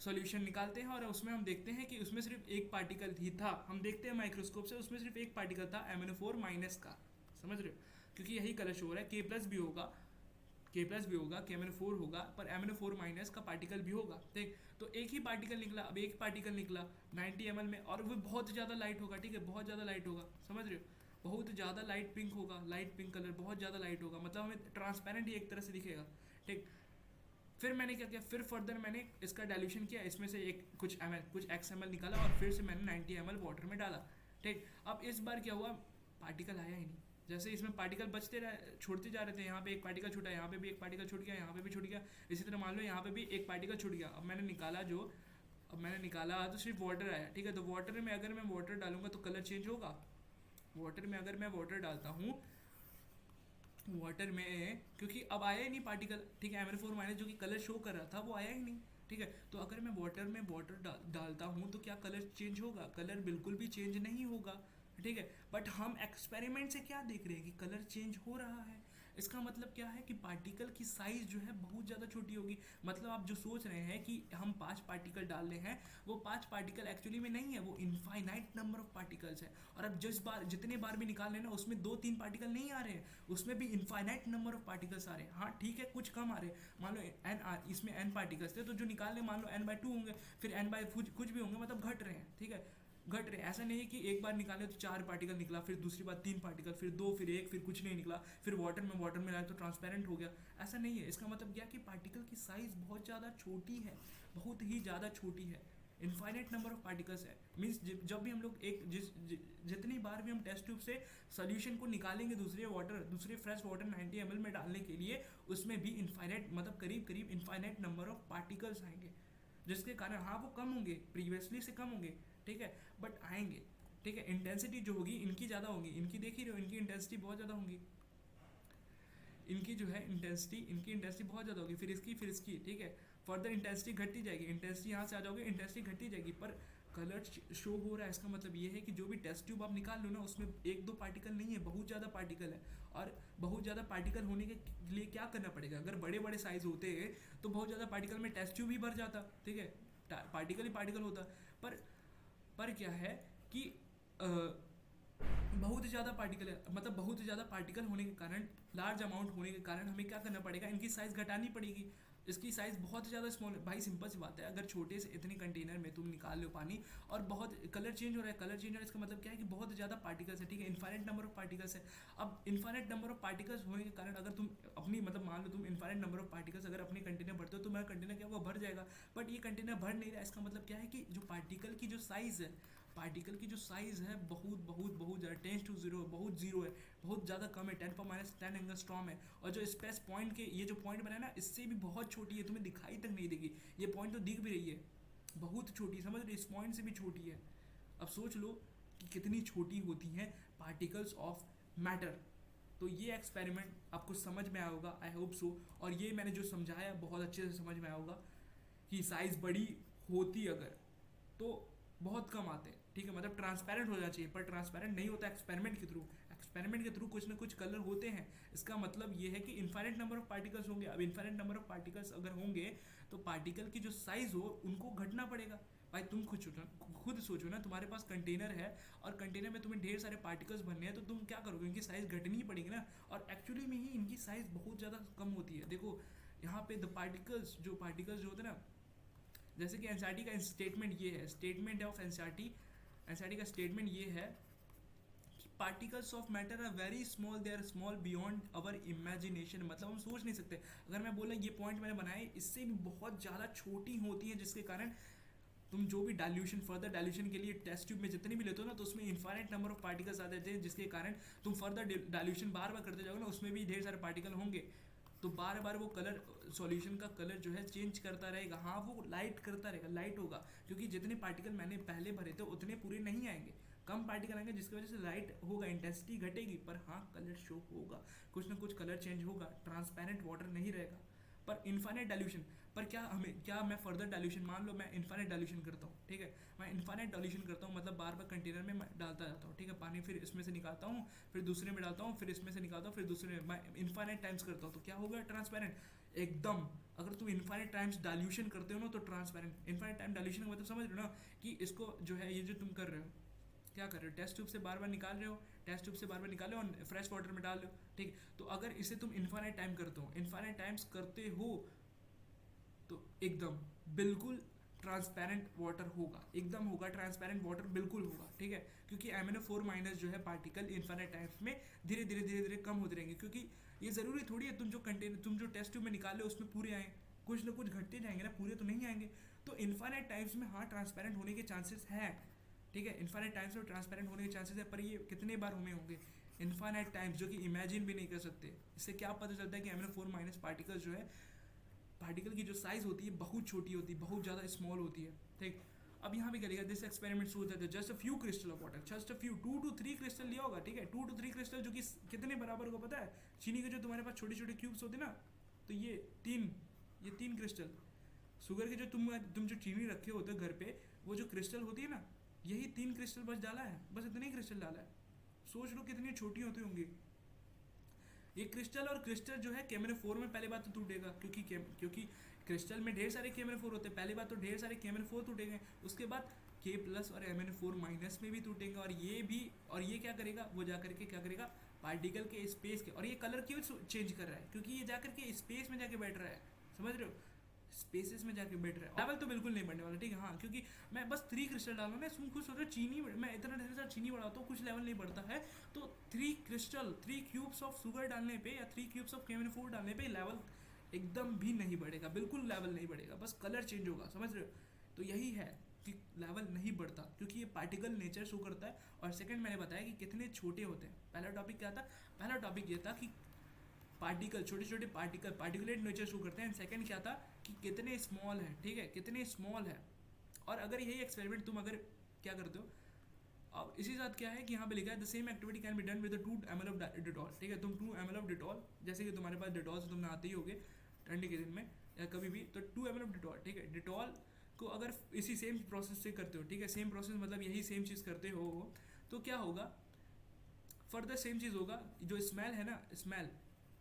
सॉल्यूशन निकालते हैं, और उसमें हम देखते हैं कि उसमें सिर्फ एक पार्टिकल ही था, हम देखते हैं माइक्रोस्कोप से, उसमें सिर्फ एक पार्टिकल था MnO4- का, समझ रहे हो, क्योंकि यही कलर शो हो रहा है, K+ भी होगा, KMnO4 होगा, पर MnO4- का पार्टिकल भी होगा, ठीक। तो एक ही पार्टिकल निकला, अब एक पार्टिकल निकला 90 ml में, और वो बहुत ज़्यादा लाइट होगा, ठीक है, बहुत ज़्यादा लाइट होगा, समझ रहे हो, बहुत ज़्यादा लाइट पिंक होगा, लाइट पिंक कलर बहुत ज़्यादा लाइट होगा, मतलब हमें ट्रांसपेरेंट ही एक तरह से दिखेगा, ठीक। फिर मैंने क्या किया, फिर फर्दर मैंने इसका डाइल्यूशन किया, इसमें से एक कुछ XML निकाला, और फिर से मैंने 90 ml वाटर में डाला, ठीक। अब इस बार क्या हुआ, पार्टिकल आया ही नहीं, जैसे इसमें पार्टिकल बचते रहे, छोड़ते जा रहे थे, यहाँ पे एक पार्टिकल छूटा, यहाँ पे भी एक पार्टिकल छूट गया, यहाँ पे भी छूट गया, इसी तरह मान लो यहाँ पे भी एक पार्टिकल छूट गया। अब मैंने निकाला तो सिर्फ वाटर आया, ठीक है, तो वाटर में अगर मैं वाटर डालूंगा तो कलर चेंज होगा, वाटर में अगर मैं वाटर डालता हूँ, वाटर में, क्योंकि अब आया ही नहीं पार्टिकल, ठीक है, MnO4- जो कि कलर शो कर रहा था वो आया ही नहीं, ठीक है। तो अगर मैं वाटर में वाटर डालता हूँ तो क्या कलर चेंज होगा, कलर बिल्कुल भी चेंज नहीं होगा, ठीक है। बट हम एक्सपेरिमेंट से क्या देख रहे हैं कि कलर चेंज हो रहा है, इसका मतलब क्या है कि पार्टिकल की साइज जो है बहुत ज़्यादा छोटी होगी। मतलब आप जो सोच रहे हैं कि हम 5 पार्टिकल डाल रहे हैं, वो 5 पार्टिकल एक्चुअली में नहीं है, वो इनफाइनाइट नंबर ऑफ पार्टिकल्स है। और अब जितने बार भी निकाल रहे हैं ना, उसमें 2-3 पार्टिकल नहीं आ रहे हैं, उसमें भी इनफाइनाइट नंबर ऑफ पार्टिकल्स आ रहे हैं। हाँ ठीक है, कुछ कम आ रहे हैं, मान लो इसमें n पार्टिकल्स थे, तो जो निकाल रहे मान लो n/2 होंगे, फिर कुछ भी होंगे, मतलब घट रहे हैं, ठीक है, घट रहे। ऐसा नहीं है कि एक बार निकाले तो 4 पार्टिकल निकला, फिर दूसरी बार 3 पार्टिकल, फिर 2, फिर 1, फिर कुछ नहीं निकला, फिर वाटर में लाए तो ट्रांसपेरेंट हो गया, ऐसा नहीं है। इसका मतलब क्या कि पार्टिकल की साइज बहुत ज़्यादा छोटी है, बहुत ही ज़्यादा छोटी है, इनफाइनाइट नंबर ऑफ पार्टिकल्स है। मीन्स जब भी हम लोग जितनी बार भी हम टेस्ट ट्यूब से सोल्यूशन को निकालेंगे दूसरे फ्रेश वाटर 90 ml में डालने के लिए, उसमें भी इनफाइनाइट मतलब करीब इनफाइनाइट नंबर ऑफ पार्टिकल्स आएंगे, जिसके कारण हाँ वो कम होंगे, प्रीवियसली से कम होंगे, ठीक है, बट आएंगे, ठीक है। इंटेंसिटी जो होगी इनकी ज़्यादा होगी, इनकी देख ही रहे हो, इनकी इंटेंसिटी बहुत ज़्यादा होगी, इनकी जो है इंटेंसिटी बहुत ज़्यादा होगी, फिर इसकी, ठीक है। फर्दर इंटेंसिटी घटती जाएगी, इंटेंसिटी यहाँ से आ जाओगे, इंटेंसिटी घटती जाएगी, पर कलर शो हो रहा है। इसका मतलब ये है कि जो भी टेस्ट ट्यूब आप निकाल लो ना, उसमें 1-2 पार्टिकल नहीं है, बहुत ज़्यादा पार्टिकल है। और बहुत ज़्यादा पार्टिकल होने के लिए क्या करना पड़ेगा, अगर बड़े बड़े साइज होते तो बहुत ज़्यादा पार्टिकल में टेस्ट ट्यूब ही भर जाता, ठीक है, पार्टिकल ही पार्टिकल होता। पर क्या है कि बहुत ज़्यादा पार्टिकल है, मतलब बहुत ज़्यादा पार्टिकल होने के कारण, लार्ज अमाउंट होने के कारण हमें क्या करना पड़ेगा, इनकी साइज़ घटानी पड़ेगी। इसकी साइज़ बहुत ज़्यादा स्मॉल है भाई। सिंपल सी बात है, अगर छोटे से इतने कंटेनर में तुम निकाल लो पानी और बहुत कलर चेंज हो रहा है, कलर चेंज हो रहा है, इसका मतलब क्या है कि बहुत ज़्यादा पार्टिकल्स है, ठीक है, इन्फाइनाइट नंबर ऑफ पार्टिकल्स है। अब इन्फाइनाइट नंबर ऑफ पार्टिकल्स होने के कारण अगर तुम अपनी मतलब मान लो तुम इन्फाइनाइट नंबर ऑफ पार्टिकल्स अगर अपने कंटेनर भरते हो तो मेरा कंटेनर क्या होगा, भर जाएगा। बट ये कंटेनर भर नहीं रहा है, इसका मतलब क्या है कि जो पार्टिकल की जो साइज़ है, पार्टिकल की जो साइज़ है बहुत बहुत बहुत ज़्यादा 10 to 0 बहुत जीरो है, बहुत ज़्यादा कम है, 10⁻10 एंगस्ट्रॉम है। और जो स्पेस पॉइंट के ये जो पॉइंट बना है ना, इससे भी बहुत छोटी है, तुम्हें दिखाई तक नहीं देगी। ये पॉइंट तो दिख भी रही है, बहुत छोटी, समझ रहे, इस पॉइंट से भी छोटी है। अब सोच लो कि कितनी छोटी होती हैं पार्टिकल्स ऑफ मैटर। तो ये एक्सपेरिमेंट आपको समझ में आया होगा, आई होप सो। और ये मैंने जो समझाया बहुत अच्छे से समझ में आया होगा कि साइज़ बड़ी होती अगर तो बहुत कम आते हैं, ठीक है, मतलब ट्रांसपेरेंट हो जाना चाहिए, पर ट्रांसपेरेंट नहीं होता एक्सपेरिमेंट के थ्रू। एक्सपेरिमेंट के थ्रू कुछ ना कुछ कलर होते हैं। इसका मतलब ये है कि इन्फाइनाइट नंबर ऑफ पार्टिकल्स होंगे। अब इन्फाइनाइट नंबर ऑफ पार्टिकल्स अगर होंगे तो पार्टिकल की जो साइज़ हो उनको घटना पड़ेगा। भाई तुम खुद सोचो ना, तुम्हारे पास कंटेनर है और कंटेनर में तुम्हें ढेर सारे पार्टिकल्स भरने हैं, तो तुम क्या करोगे, इनकी साइज़ घटनी ही पड़ेगी ना। और एक्चुअली में ही इनकी साइज़ बहुत ज़्यादा कम होती है। देखो यहाँ पे द पार्टिकल्स जो होते हैं ना, जैसे कि एनसीईआरटी का स्टेटमेंट ये है, स्टेटमेंट ऑफ एनसीईआरटी का स्टेटमेंट ये है कि particles of matter are very small, they are small beyond our imagination. मतलब हम सोच नहीं सकते। अगर मैं बोला ये पॉइंट मैंने बनाए, इससे भी बहुत ज़्यादा छोटी होती हैं, जिसके कारण तुम जो भी डाइल्यूशन, फर्दर डाइल्यूशन के लिए टेस्ट ट्यूब में जितनी भी लेते हो ना, तो उसमें इन्फाइनाइट नंबर ऑफ पार्टिकल्स आ जाते हैं, जिसके कारण तुम फर्दर डाइल्यूशन बार बार करते जाओगे ना, उसमें भी ढेर सारे पार्टिकल होंगे, तो बार बार वो कलर, सॉल्यूशन का कलर जो है चेंज करता रहेगा। हाँ वो लाइट करता रहेगा, लाइट होगा, क्योंकि जितने पार्टिकल मैंने पहले भरे थे उतने पूरे नहीं आएंगे, कम पार्टिकल आएंगे, जिसकी वजह से लाइट होगा, इंटेंसिटी घटेगी, पर हाँ कलर शो होगा, कुछ ना कुछ कलर चेंज होगा, ट्रांसपेरेंट वाटर नहीं रहेगा। पर इन्फाइनाइट डाइल्यूशन, पर क्या मैं फर्दर डाइल्यूशन, मान लो मैं इन्फाइनाइट डाइल्यूशन करता हूँ, ठीक है, मैं इन्फाइनाइट डाइल्यूशन करता हूँ, मतलब बार बार कंटेनर में मैं डालता जाता हूँ, ठीक है, पानी, फिर इसमें से निकालता हूँ, फिर दूसरे में डालता हूँ, फिर इसमें से निकालता हूँ, फिर दूसरे में, मैं इन्फाइनाइट टाइम्स करता हूँ, तो क्या होगा, ट्रांसपेरेंट एकदम। अगर तुम इन्फाइनाइट टाइम्स डाइल्यूशन करते हो ना तो ट्रांसपेरेंट। इन्फाइनाइट टाइम डाइल्यूशन का मतलब समझ रहे हो ना, कि इसको जो है, ये जो तुम कर रहे हो, क्या कर रहे हो, टेस्ट ट्यूब से बार बार निकाल रहे हो, टेस्ट ट्यूब से बार बार निकाल रहे हो और फ्रेश वाटर में डाल रहे हो, ठीक। तो अगर इसे तुम इन्फाइनाइट टाइम करते हो, इन्फाइनाइट टाइम्स करते हो, तो एकदम बिल्कुल ट्रांसपेरेंट वाटर होगा, एकदम होगा ट्रांसपेरेंट वाटर, बिल्कुल होगा, ठीक है, क्योंकि MnO4- जो है पार्टिकल इन्फाइनाइट टाइम्स में धीरे धीरे कम होते रहेंगे, क्योंकि ये ज़रूरी थोड़ी है तुम जो टेस्ट ट्यूब में निकाले उसमें पूरे आए, कुछ ना कुछ घटते जाएंगे ना, पूरे तो नहीं आएंगे। तो इन्फाइनाइट टाइम्स में हाँ ट्रांसपेरेंट होने के चांसेस हैं, ठीक है, इन्फाइनाइट टाइम्स में ट्रांसपेरेंट होने के चांसेस है, पर ये कितने बार हमें होंगे, इन्फाइनाइट टाइम्स, जो कि इमेजिन भी नहीं कर सकते। इससे क्या पता चलता है कि MnO4- पार्टिकल जो है, पार्टिकल की जो साइज होती है बहुत छोटी होती है, बहुत ज़्यादा स्मॉल होती है, ठीक। अब यहाँ भी करेगा, this experiment shows that just a few crystal of water, just a few 2 to 3 crystal लिया होगा, ठीक है, 2 to 3 क्रिस्टल, जो कि कितने बराबर को पता है, चीनी के जो तुम्हारे पास छोटे छोटे क्यूब्स होते हैं ना, तो ये तीन क्रिस्टल, शुगर के जो तुम जो चीनी रखे होते हो घर पे, वो जो क्रिस्टल होती है ना, यही 3 क्रिस्टल बस डाला है, बस इतने ही क्रिस्टल डाला है। सोच लो कितनी छोटी होती होंगी ये क्रिस्टल। और क्रिस्टल जो है KMnO4 में पहले बात तो टूटेगा, क्योंकि क्रिस्टल में ढेर सारे KMnO4 होते हैं, पहली बात तो ढेर सारे KMnO4 टूटेंगे, उसके बाद K+ और MnO4- में भी टूटेंगे, और ये क्या करेगा, वो जा करके क्या करेगा, पार्टिकल के स्पेस के, और ये कलर क्यों चेंज कर रहा है, क्योंकि ये जा करके स्पेस में जाके बैठ रहा है, समझ रहे हो, स्पेसेस में जाके बैठ रहा है। लेवल तो बिल्कुल नहीं बढ़ने वाला, ठीक है, हाँ, क्योंकि मैं बस 3 क्रिस्टल डालूंगा, मैं खुद सोच रहा हूँ चीनी, मैं इतना ढेर सारा चीनी बढ़ाता हूँ, कुछ लेवल नहीं बढ़ता है, तो 3 क्यूब्स ऑफ शुगर डालने पे या 3 क्यूब्स ऑफ KMnO4 डालने पे लेवल एकदम भी नहीं बढ़ेगा, बिल्कुल लेवल नहीं बढ़ेगा, बस कलर चेंज होगा, समझ रहे हो। तो यही है कि लेवल नहीं बढ़ता, क्योंकि ये पार्टिकल नेचर शो करता है। और सेकंड मैंने बताया कि कितने छोटे होते हैं। पहला टॉपिक क्या था, पहला टॉपिक ये था कि पार्टिकल, छोटे छोटे पार्टिकल, पार्टिकुलेट नेचर शो करते हैं। सेकंड क्या था कि कितने स्मॉल है, ठीक है, कितने स्मॉल है। और अगर यही एक्सपेरिमेंट तुम अगर क्या करते हो, अब इसी साथ क्या है कि यहाँ पे लिखा है the same activity can be done with 2 ml of Dettol, ठीक है, तुम 2 ml ऑफ डिटॉल, जैसे कि तुम्हारे पास डिटॉल से तुम नहाते ही होगे ठंडी के दिन में या कभी भी, तो 2 ml ऑफ डिटॉल, ठीक है, डिटॉल को अगर इसी सेम प्रोसेस से करते हो, ठीक है, सेम प्रोसेस मतलब यही सेम चीज़ करते हो, तो क्या होगा, फर्दर सेम चीज़ होगा, जो स्मेल है ना, स्मेल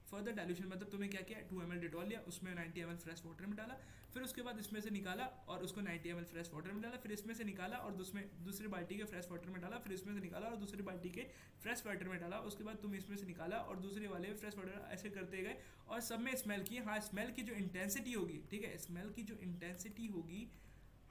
फर्दर डाइल्यूशन मतलब तुमने क्या किया, 2 ml डिटॉल लिया, उसमें 90 ml फ्रेश वाटर में डाला, फिर उसके बाद इसमें से निकाला और उसको 90 ml फ्रेश वाटर में डाला, फिर इसमें से निकाला और दूसरी बाल्टी के फ्रेश वाटर में डाला, फिर इसमें से निकाला और दूसरी बाल्टी के फ्रेश वाटर में डाला, उसके बाद तुम इसमें से निकाला और दूसरे वाले में फ्रेश वाटर, ऐसे करते गए और सब में स्मेल की। हाँ, स्मेल की जो इंटेंसिटी होगी, ठीक है, स्मेल की जो इंटेंसिटी होगी,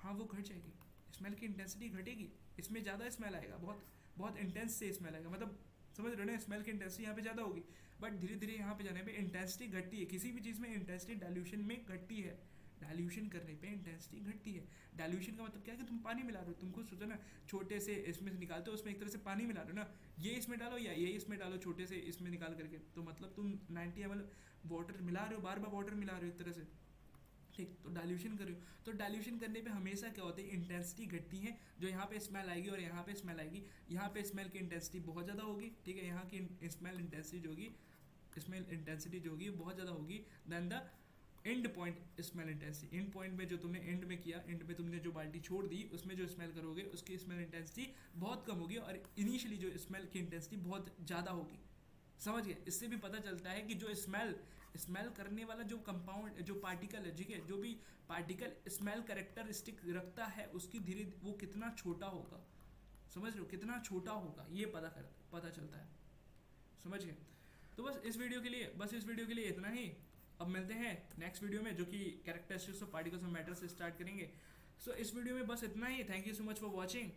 हाँ वो घट जाएगी, स्मेल की इंटेंसिटी घटेगी, इसमें ज़्यादा स्मेल आएगा, बहुत बहुत इंटेंस से स्मेल आएगा, मतलब समझ रहे हो ना, स्मेल की इंटेंसिटी यहाँ पे ज़्यादा होगी, बट धीरे धीरे यहाँ पे जाने पे इंटेंसिटी घटती है, किसी भी चीज़ में इंटेंसिटी डाइल्यूशन में घटती है, डाइल्यूशन करने पे इंटेंसिटी घटती है। डाइल्यूशन का मतलब क्या है कि तुम पानी मिला रहे हो, तुम खुद सोचो ना, छोटे से इसमें से निकालते हो, उसमें एक तरह से पानी मिला रहे हो ना, ये इसमें डालो या ये इसमें डालो, छोटे से इसमें निकाल करके, तो मतलब तुम 90 ml वाटर मिला रहे हो, बार बार वाटर मिला रहे हो एक तरह से, ठीक, तो डाइल्यूशन कर रहे हो, तो डाइल्यूशन करने पे हमेशा क्या होता है, इंटेंसिटी घटती है, जो यहाँ पे स्मेल आएगी और यहाँ पे स्मेल आएगी, यहाँ पे स्मेल की इंटेंसिटी बहुत ज़्यादा होगी, ठीक है, यहाँ की स्मेल इंटेंसिटी जो होगी, स्मेल इंटेंसिटी जो होगी बहुत ज़्यादा होगी than the end point smell intensity. End point में जो तुमने एंड में किया, एंड में तुमने जो बाल्टी छोड़ दी, उसमें जो स्मेल करोगे उसकी स्मेल इंटेंसिटी बहुत कम होगी और इनिशियली जो स्मेल की इंटेंसिटी बहुत ज़्यादा होगी, समझ गए। इससे भी पता चलता है कि जो स्मेल करने वाला जो कंपाउंड, जो पार्टिकल है, ठीक है, जो भी पार्टिकल स्मेल कैरेक्टरिस्टिक रखता है उसकी धीरे वो कितना छोटा होगा, समझ रहे हो, कितना छोटा होगा ये पता चलता है, समझ गए। तो बस इस वीडियो के लिए इतना ही। अब मिलते हैं नेक्स्ट वीडियो में, जो कि characteristics of particles of matter से स्टार्ट करेंगे। सो इस वीडियो में बस इतना ही। Thank you so much for watching.